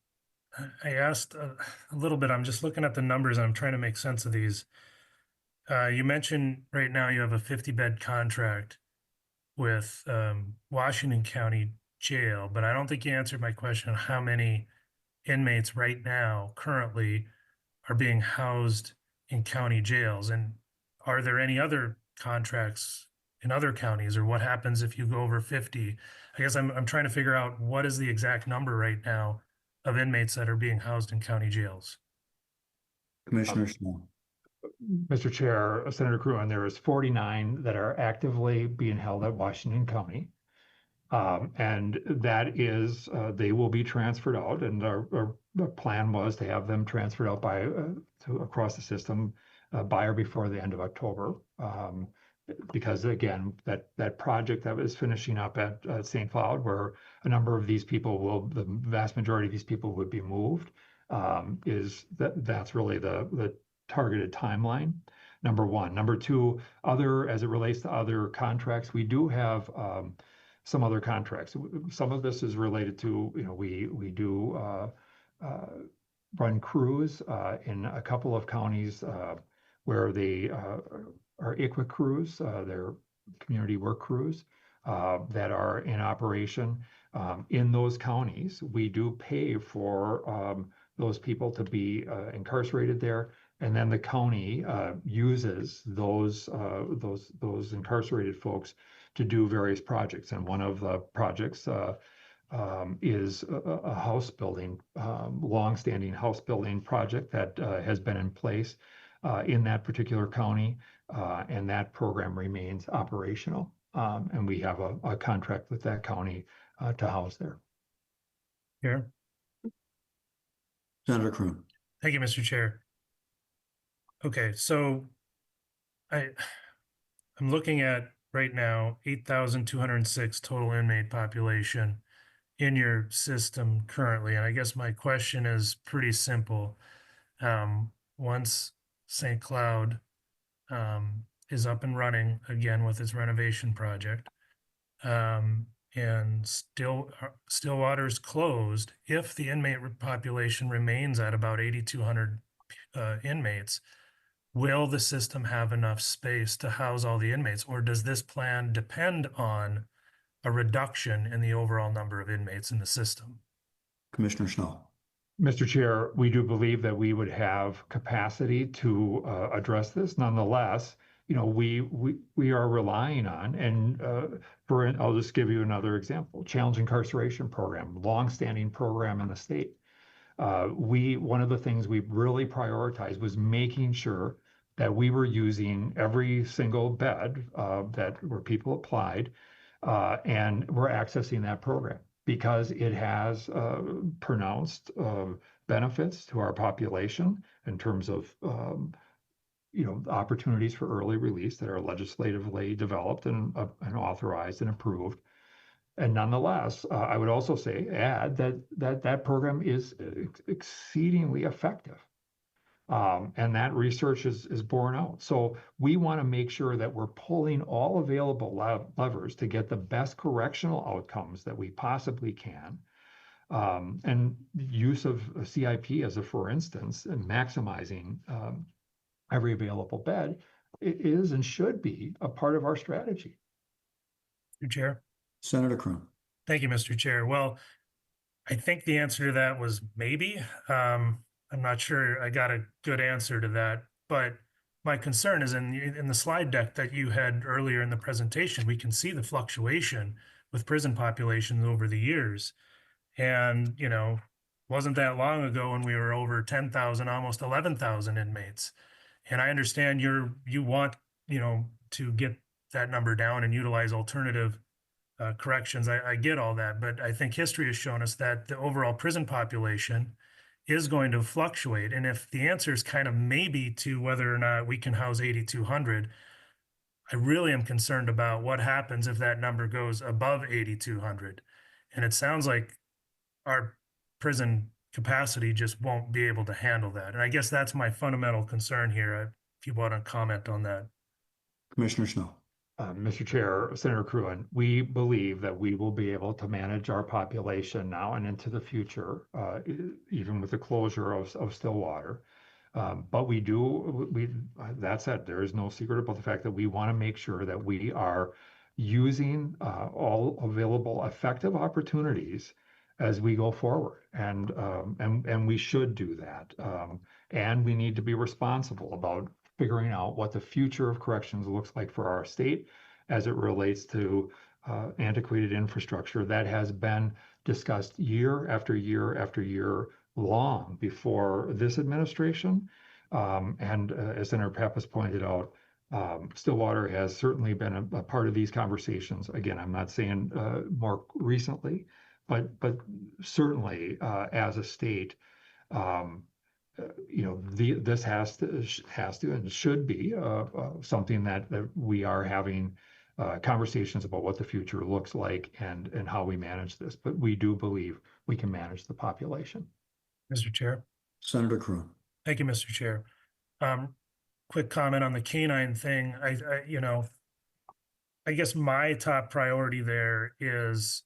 I asked a little bit, I'm just looking at the numbers and I'm trying to make sense of these. You mentioned right now you have a 50-bed contract with Washington County Jail, but I don't think you answered my question on how many inmates right now currently are being housed in county jails. And are there any other contracts in other counties, or what happens if you go over 50? I guess I'm trying to figure out what is the exact number right now of inmates that are being housed in county jails. Commissioner Schnell. Mr. Chair, Senator Cruan, there is 49 that are actively being held at Washington County. And that is, they will be transferred out, and our plan was to have them transferred out by across the system by or before the end of October. Because again, that project that was finishing up at St. Cloud, where a number of these people the vast majority of these people would be moved, that's really the targeted timeline. Number one. Number two, as it relates to other contracts, we do have some other contracts. Some of this is related to, we do run crews in a couple of counties where they are ICWA crews, they're community work crews that are in operation. In those counties, we do pay for those people to be incarcerated there. And then the county uses those incarcerated folks to do various projects. And one of the projects is a house building, longstanding house building project that has been in place in that particular county, and that program remains operational. And we have a contract with that county to house there. Here. Senator Cronin. Thank you, Mr. Chair. Okay, so I'm looking at right now 8,206 total inmate population in your system currently, and I guess my question is pretty simple. Once St. Cloud is up and running again with its renovation project, and Stillwater's closed, if the inmate population remains at about 8,200 inmates, will the system have enough space to house all the inmates, or does this plan depend on a reduction in the overall number of inmates in the system? Commissioner Schnell. Mr. Chair, we do believe that we would have capacity to address this. Nonetheless, we are relying on, and I'll just give you another example: Challenge Incarceration Program, longstanding program in the state. One of the things we really prioritized was making sure that we were using every single bed where people applied, and we're accessing that program because it has pronounced benefits to our population in terms of opportunities for early release that are legislatively developed and authorized and approved. And nonetheless, I would also add that program is exceedingly effective. And that research is borne out. So we want to make sure that we're pulling all available levers to get the best correctional outcomes that we possibly can. And use of CIP as for instance, and maximizing every available bed is and should be a part of our strategy. Mr. Chair. Senator Cronin. Thank you, Mr. Chair. Well, I think the answer to that was maybe. I'm not sure I got a good answer to that, but my concern is in the slide deck that you had earlier in the presentation, we can see the fluctuation with prison populations over the years. And, wasn't that long ago when we were over 10,000, almost 11,000 inmates. And I understand you want, to get that number down and utilize alternative corrections. I get all that, but I think history has shown us that the overall prison population is going to fluctuate. And if the answer is kind of maybe to whether or not we can house 8,200, I really am concerned about what happens if that number goes above 8,200. And it sounds like our prison capacity just won't be able to handle that. And I guess that's my fundamental concern here. If you want to comment on that. Commissioner Schnell. Mr. Chair, Senator Cruin, we believe that we will be able to manage our population now and into the future, even with the closure of Stillwater. But that said, there is no secret about the fact that we want to make sure that we are using all available effective opportunities as we go forward. And we should do that. And we need to be responsible about figuring out what the future of corrections looks like for our state as it relates to antiquated infrastructure that has been discussed year after year after year long before this administration. As Senator Pappas pointed out, Stillwater has certainly been a part of these conversations. Again, I'm not saying more recently, but certainly as a state, this has to and should be something that we are having conversations about what the future looks like and how we manage this. But we do believe we can manage the population. Mr. Chair. Senator Cruin. Thank you, Mr. Chair. Quick comment on the canine thing. I guess my top priority there is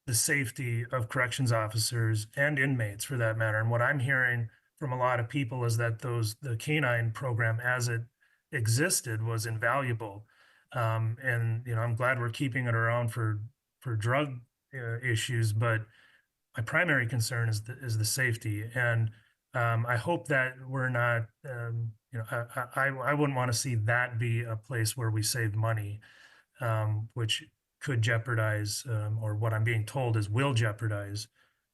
the safety of corrections officers and inmates for that matter. And what I'm hearing from a lot of people is that the canine program as it existed was invaluable. And I'm glad we're keeping it around for drug issues, but my primary concern is the safety. And I hope that we're not, I wouldn't want to see that be a place where we save money, which could jeopardize, or what I'm being told is will jeopardize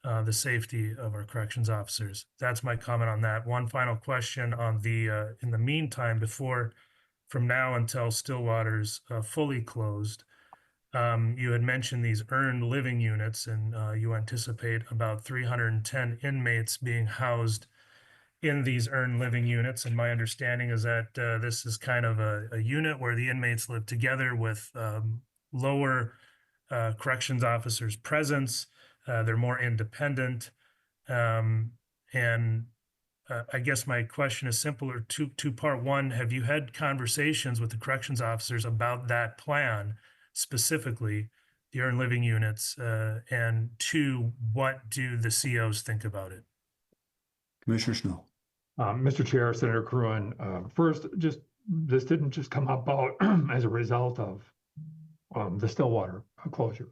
the safety of our corrections officers. That's my comment on that. One final question on in the meantime, from now until Stillwater's fully closed, you had mentioned these earned living units, and you anticipate about 310 inmates being housed in these earned living units. And my understanding is that this is kind of a unit where the inmates live together with lower corrections officers' presence. They're more independent. I guess my question is simpler, two-part. One, have you had conversations with the corrections officers about that plan, specifically the earned living units? And two, what do the COs think about it? Commissioner Schnell. Mr. Chair, Senator Cruin, first, this didn't just come about as a result of the Stillwater closure.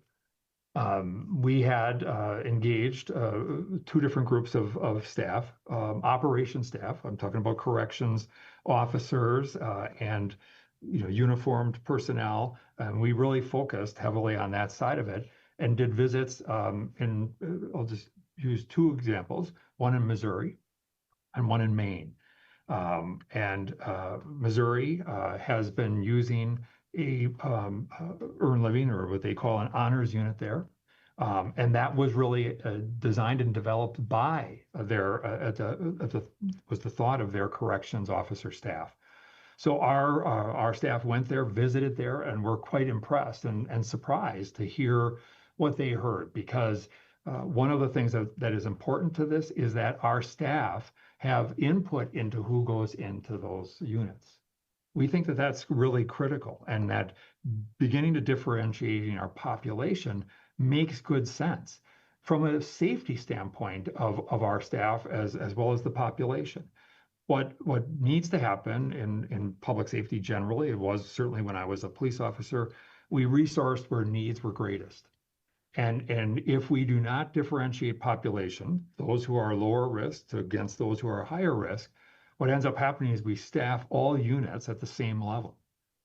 We had engaged two different groups of staff, operations staff. I'm talking about corrections officers and uniformed personnel, and we really focused heavily on that side of it and did visits. I'll just use two examples: one in Missouri and one in Maine. Missouri has been using a earned living, or what they call an honors unit there. And that was really designed and developed by was the thought of their corrections officer staff. So our staff went there, visited there, and were quite impressed and surprised to hear what they heard, because one of the things that is important to this is that our staff have input into who goes into those units. We think that that's really critical, and that beginning to differentiating our population makes good sense from a safety standpoint of our staff as well as the population. What needs to happen in public safety generally, it was certainly when I was a police officer, we resourced where needs were greatest. And if we do not differentiate population, those who are lower risk against those who are higher risk, what ends up happening is we staff all units at the same level,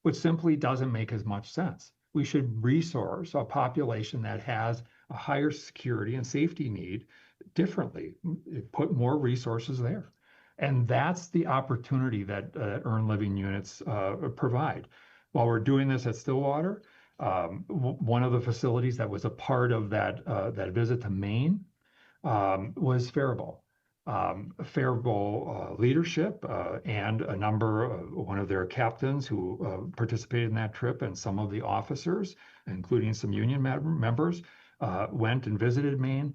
which simply doesn't make as much sense. We should resource a population that has a higher security and safety need differently, put more resources there. And that's the opportunity that earned living units provide. While we're doing this at Stillwater, one of the facilities that was a part of that visit to Maine was Faribault. Faribault leadership and one of their captains who participated in that trip, and some of the officers, including some union members, went and visited Maine.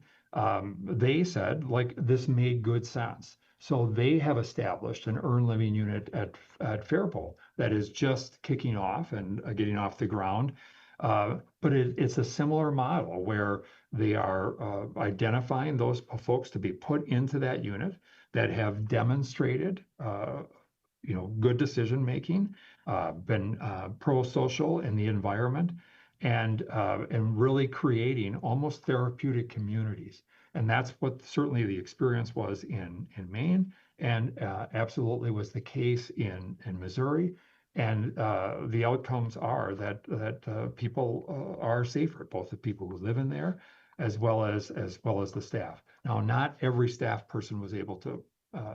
they said like this made good sense. So they have established an earned living unit at Faribault that is just kicking off and getting off the ground. But it's a similar model where they are identifying those folks to be put into that unit that have demonstrated, good decision making, been pro-social in the environment, and really creating almost therapeutic communities. And that's what certainly the experience was in Maine, and absolutely was the case in Missouri. And the outcomes are that people are safer, both the people who live in there as well as the staff. Now, not every staff person was able to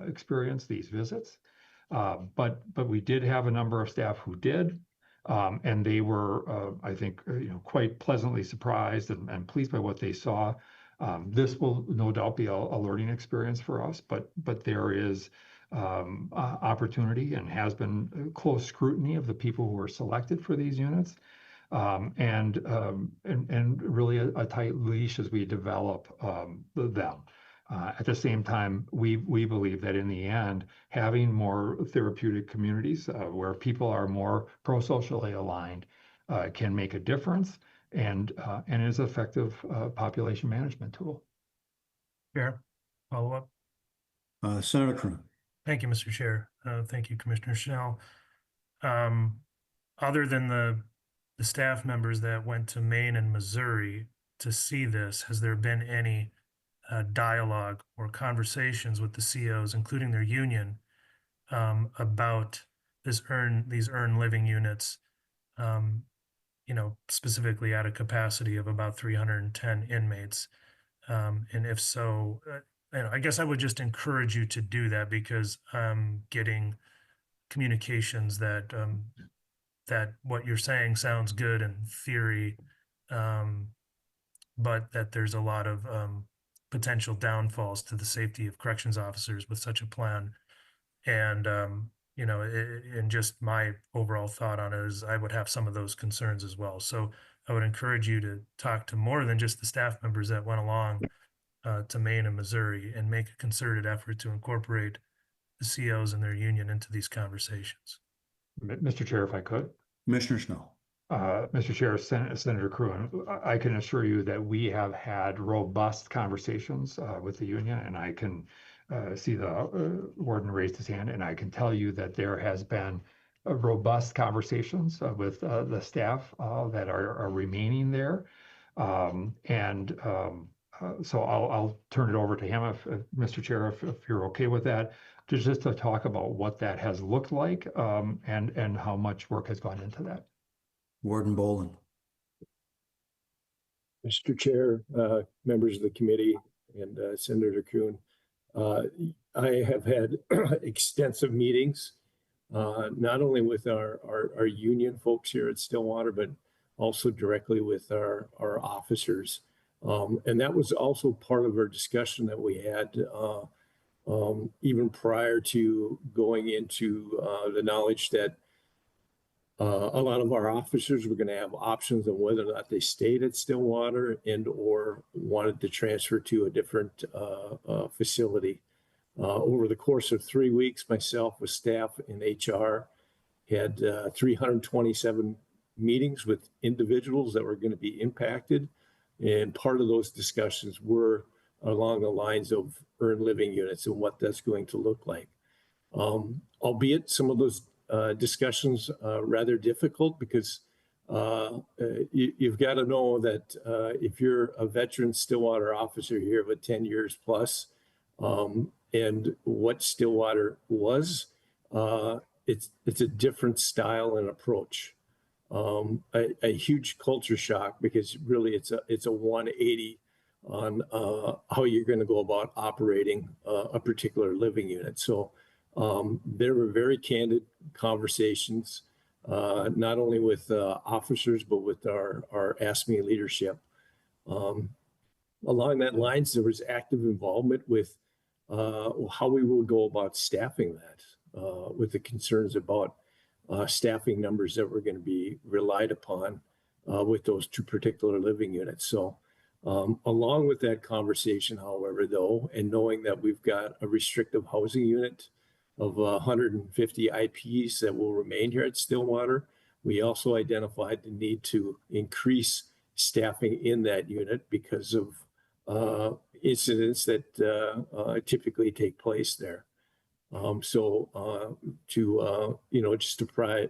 experience these visits, but we did have a number of staff who did. And they were, I think, quite pleasantly surprised and pleased by what they saw. This will no doubt be a learning experience for us, but there is opportunity and has been close scrutiny of the people who are selected for these units, and really a tight leash as we develop them. At the same time, we believe that in the end, having more therapeutic communities where people are more pro-socially aligned can make a difference, and is an effective population management tool. Chair, follow up. Senator Croom. Thank you, Mr. Chair. Thank you, Commissioner Schnell. Other than the staff members that went to Maine and Missouri to see this, has there been any dialogue or conversations with the COs, including their union, about these earned living units, specifically at a capacity of about 310 inmates? And if so, I guess I would just encourage you to do that, because I'm getting communications that that what you're saying sounds good in theory, but that there's a lot of potential downfalls to the safety of corrections officers with such a plan. And, and just my overall thought on it is I would have some of those concerns as well. So I would encourage you to talk to more than just the staff members that went along to Maine and Missouri, and make a concerted effort to incorporate the COs and their union into these conversations. Mr. Chair, if I could. Commissioner Schnell. Mr. Chair, Senator Croom, I can assure you that we have had robust conversations with the union, and I can see the warden raised his hand, and I can tell you that there has been robust conversations with the staff that are remaining there. So I'll turn it over to him, if Mr. Chair, if you're okay with that, just to talk about what that has looked like, and how much work has gone into that. Warden Bolin. Mr. Chair, members of the committee, and Senator Kuhn, I have had extensive meetings, not only with our union folks here at Stillwater, but also directly with our officers. And that was also part of our discussion that we had even prior to going into the knowledge that a lot of our officers were going to have options on whether or not they stayed at Stillwater and or wanted to transfer to a different facility. Over the course of 3 weeks, myself with staff in HR had 327 meetings with individuals that were going to be impacted. And part of those discussions were along the lines of earned living units and what that's going to look like. Albeit some of those discussions rather difficult, because you've got to know that if you're a veteran Stillwater officer here with 10 years plus, and what Stillwater was, it's a different style and approach. A huge culture shock, because really it's a 180 on how you're going to go about operating a particular living unit. So there were very candid conversations, not only with officers, but with our ASME leadership. Along that lines, there was active involvement with how we will go about staffing that, with the concerns about staffing numbers that were going to be relied upon with those two particular living units. So Along with that conversation, however, though, and knowing that we've got a restrictive housing unit of 150 IPs that will remain here at Stillwater, we also identified the need to increase staffing in that unit because of incidents that typically take place there. Just to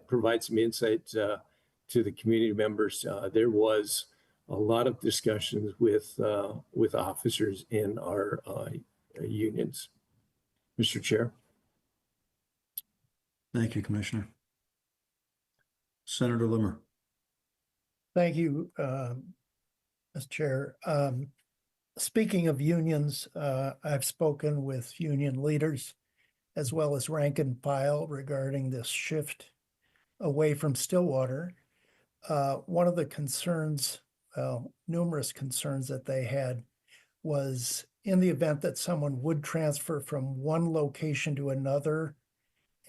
provide some insight to the community members, there was a lot of discussions with officers in our unions. Mr. Chair. Thank you, Commissioner. Senator Limmer. Thank you, Mr. Chair. Speaking of unions, I've spoken with union leaders as well as rank and file regarding this shift away from Stillwater. One of the concerns, numerous concerns that they had, was in the event that someone would transfer from one location to another,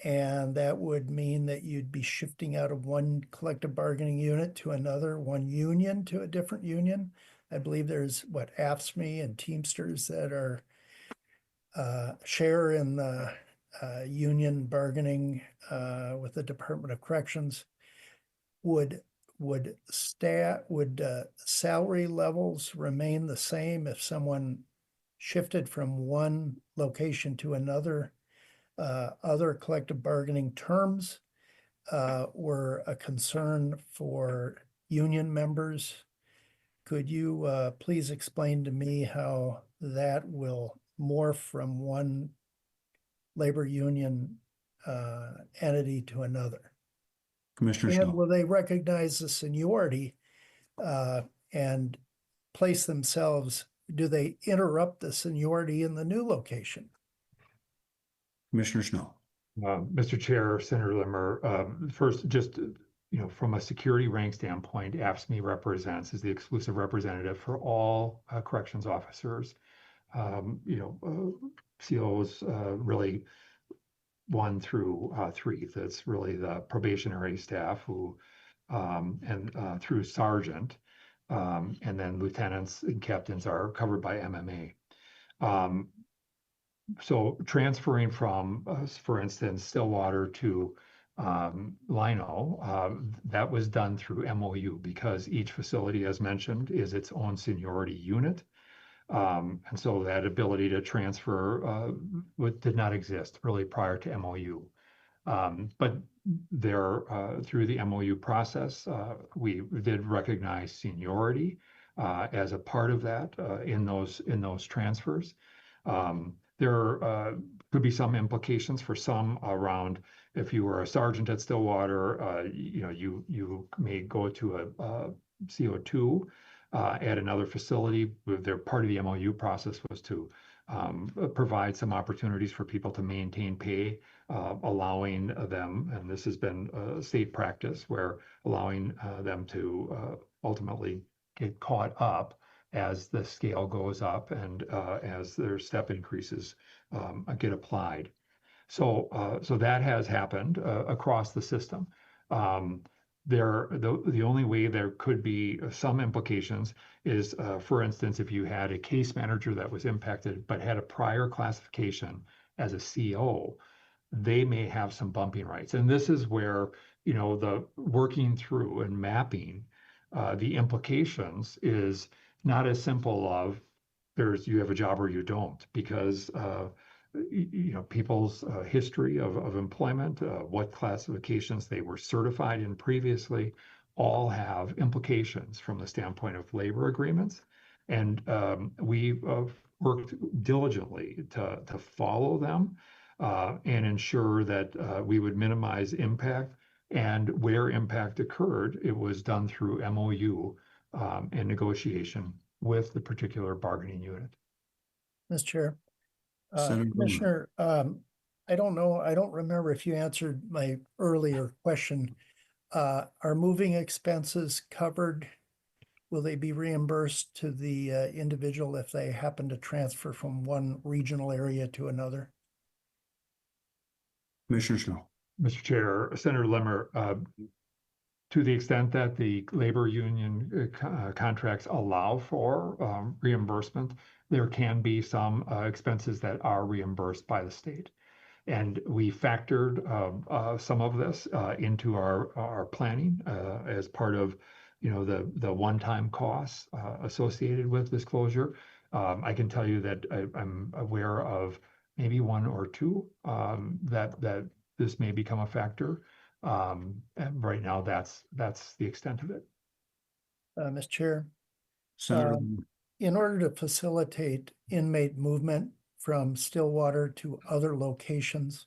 and that would mean that you'd be shifting out of one collective bargaining unit to another, one union to a different union. I believe there's AFSCME and Teamsters that are share in the union bargaining with the Department of Corrections. Would salary levels remain the same if someone shifted from one location to another? Other collective bargaining terms were a concern for union members. Could you please explain to me how that will morph from one labor union entity to another? Commissioner And Schnell. will they recognize the seniority and place themselves, do they interrupt the seniority in the new location? Commissioner Schnell. Mr. Chair, Senator Limmer, first, just from a security rank standpoint, AFSCME represents as the exclusive representative for all corrections officers. COs really 1 through 3. That's really the probationary staff who, and through sergeant, and then lieutenants and captains are covered by MMA. So transferring from, for instance, Stillwater to Lino, that was done through MOU because each facility, as mentioned, is its own seniority unit. And so that ability to transfer did not exist really prior to MOU. But there, through the MOU process, we did recognize seniority as a part of that in those transfers. There could be some implications for some around if you were a sergeant at Stillwater, you may go to a CO2 at another facility. Their part of the MOU process was to provide some opportunities for people to maintain pay, allowing them, and this has been state practice, where allowing them to ultimately get caught up as the scale goes up and as their step increases get applied. So that has happened across the system. The only way there could be some implications is, for instance, if you had a case manager that was impacted but had a prior classification as a CO, they may have some bumping rights. And this is where, the working through and mapping the implications is not as simple of you have a job or you don't, because people's history of employment, what classifications they were certified in previously, all have implications from the standpoint of labor agreements. And we worked diligently to follow them and ensure that we would minimize impact. And where impact occurred, it was done through MOU and negotiation with the particular bargaining unit. Mr. Chair. Senator Commissioner, I don't know, I don't remember if you answered my earlier question. Are moving expenses covered? Will they be reimbursed to the individual if they happen to transfer from one regional area to another? Commissioner Schnell. Mr. Chair, Senator Limmer, To the extent that the labor union contracts allow for reimbursement, there can be some expenses that are reimbursed by the state. And we factored some of this into our planning as part of, the one-time costs associated with this closure. I can tell you that I'm aware of maybe one or two that this may become a factor. And right now, that's the extent of it. Mr. Chair, Senator, in order to facilitate inmate movement from Stillwater to other locations,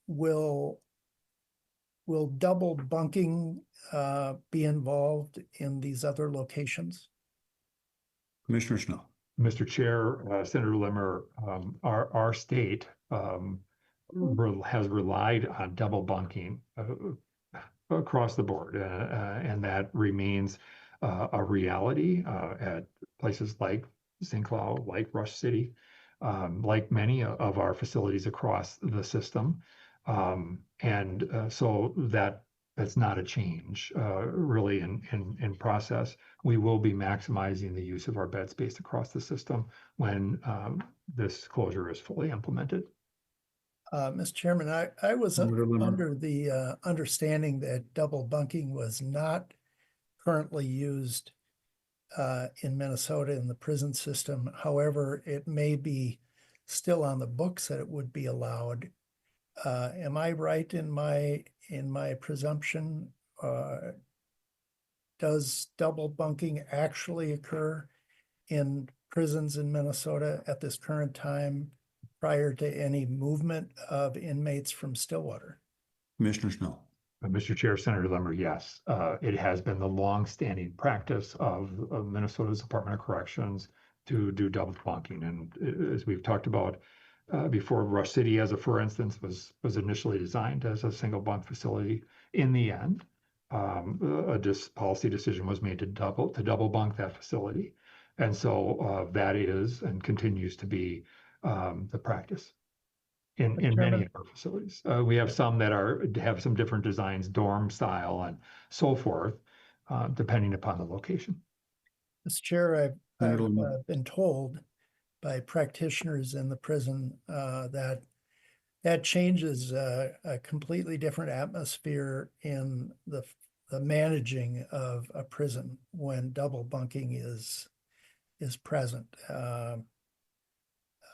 will double bunking be involved in these other locations? Commissioner Schnell. Mr. Chair, Senator Limmer, our state has relied on double bunking across the board, and that remains a reality at places like St. Cloud, like Rush City, like many of our facilities across the system. So that's not a change really in process. We will be maximizing the use of our bed space across the system when this closure is fully implemented. Mr. Chairman, I was Senator Limmer. under the understanding that double bunking was not currently used in Minnesota in the prison system. However, it may be still on the books that it would be allowed. Am I right in my presumption? Does double bunking actually occur in prisons in Minnesota at this current time prior to any movement of inmates from Stillwater? Commissioner Schnell. Mr. Chair, Senator Limmer, yes, it has been the long-standing practice of Minnesota's Department of Corrections to do double bunking. And as we've talked about before, Rush City, as a for instance, was initially designed as a single bunk facility. In the end, policy decision was made to double bunk that facility, and so that is and continues to be the practice in many of our facilities. We have some that have some different designs, dorm style and so forth, depending upon the location. Mr. Chair, I've been told by practitioners in the prison that changes a completely different atmosphere in the managing of a prison when double bunking is present.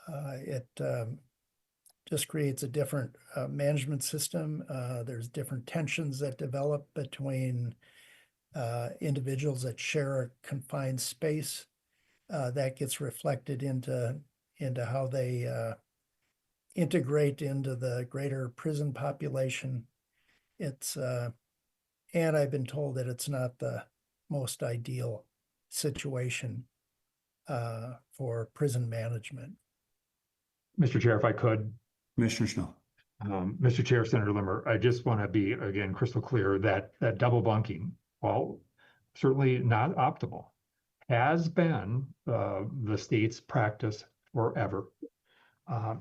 It just creates a different management system. There's different tensions that develop between individuals that share a confined space. That gets reflected into how they integrate into the greater prison population. And I've been told that it's not the most ideal situation for prison management. Mr. Chair, if I could. Commissioner Schnell. Mr. Chair, Senator Limmer, I just want to be, again, crystal clear that double bunking, while certainly not optimal, has been the state's practice forever.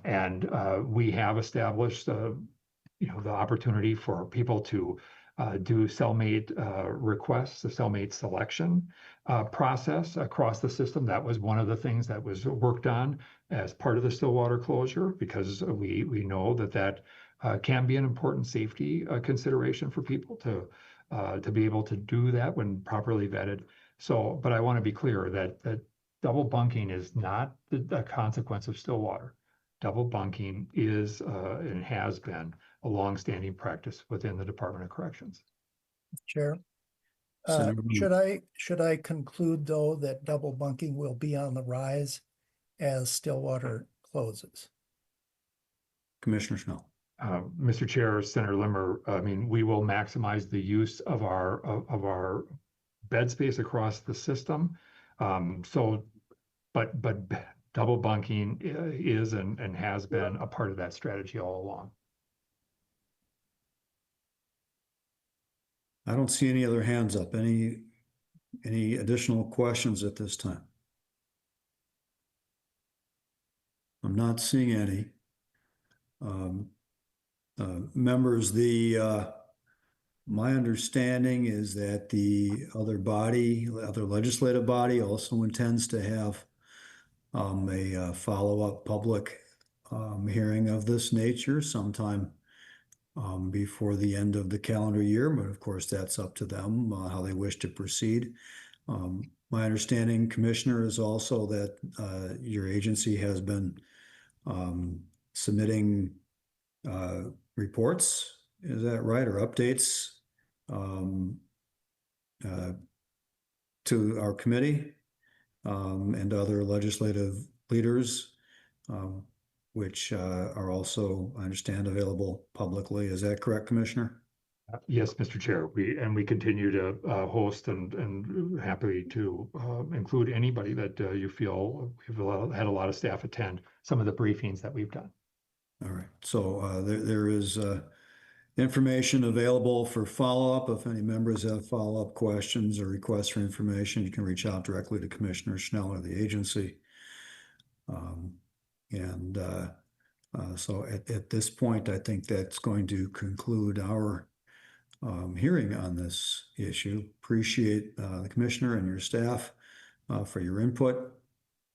And we have established the opportunity for people to do cellmate requests, the cellmate selection process across the system. That was one of the things that was worked on as part of the Stillwater closure, because we know that can be an important safety consideration for people to be able to do that when properly vetted. So, but I want to be clear that double bunking is not the consequence of Stillwater. Double bunking is and has been a longstanding practice within the Department of Corrections. Chair, should I conclude though that double bunking will be on the rise as Stillwater closes? Commissioner Schnell. Mr. Chair, Senator Limmer, I mean, we will maximize the use of our bed space across the system. But double bunking is and has been a part of that strategy all along. I don't see any other hands up. Any additional questions at this time? I'm not seeing any. Members, the My understanding is that the other legislative body also intends to have a follow-up public hearing of this nature sometime before the end of the calendar year, but of course that's up to them how they wish to proceed. My understanding, Commissioner, is also that your agency has been submitting reports, is that right, or updates to our committee and other legislative leaders, which are also, I understand, available publicly. Is that correct, Commissioner? Yes, Mr. Chair, we continue to host and happy to include anybody that you feel. We've had a lot of staff attend some of the briefings that we've done. All right, so there is information available for follow-up. If any members have follow-up questions or requests for information, you can reach out directly to Commissioner Schnell or the agency. So at this point, I think that's going to conclude our hearing on this issue. Appreciate the Commissioner and your staff for your input.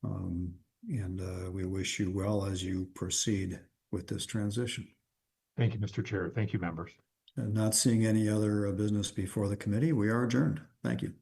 We wish you well as you proceed with this transition. Thank you, Mr. Chair. Thank you, members. And not seeing any other business before the committee, we are adjourned. Thank you.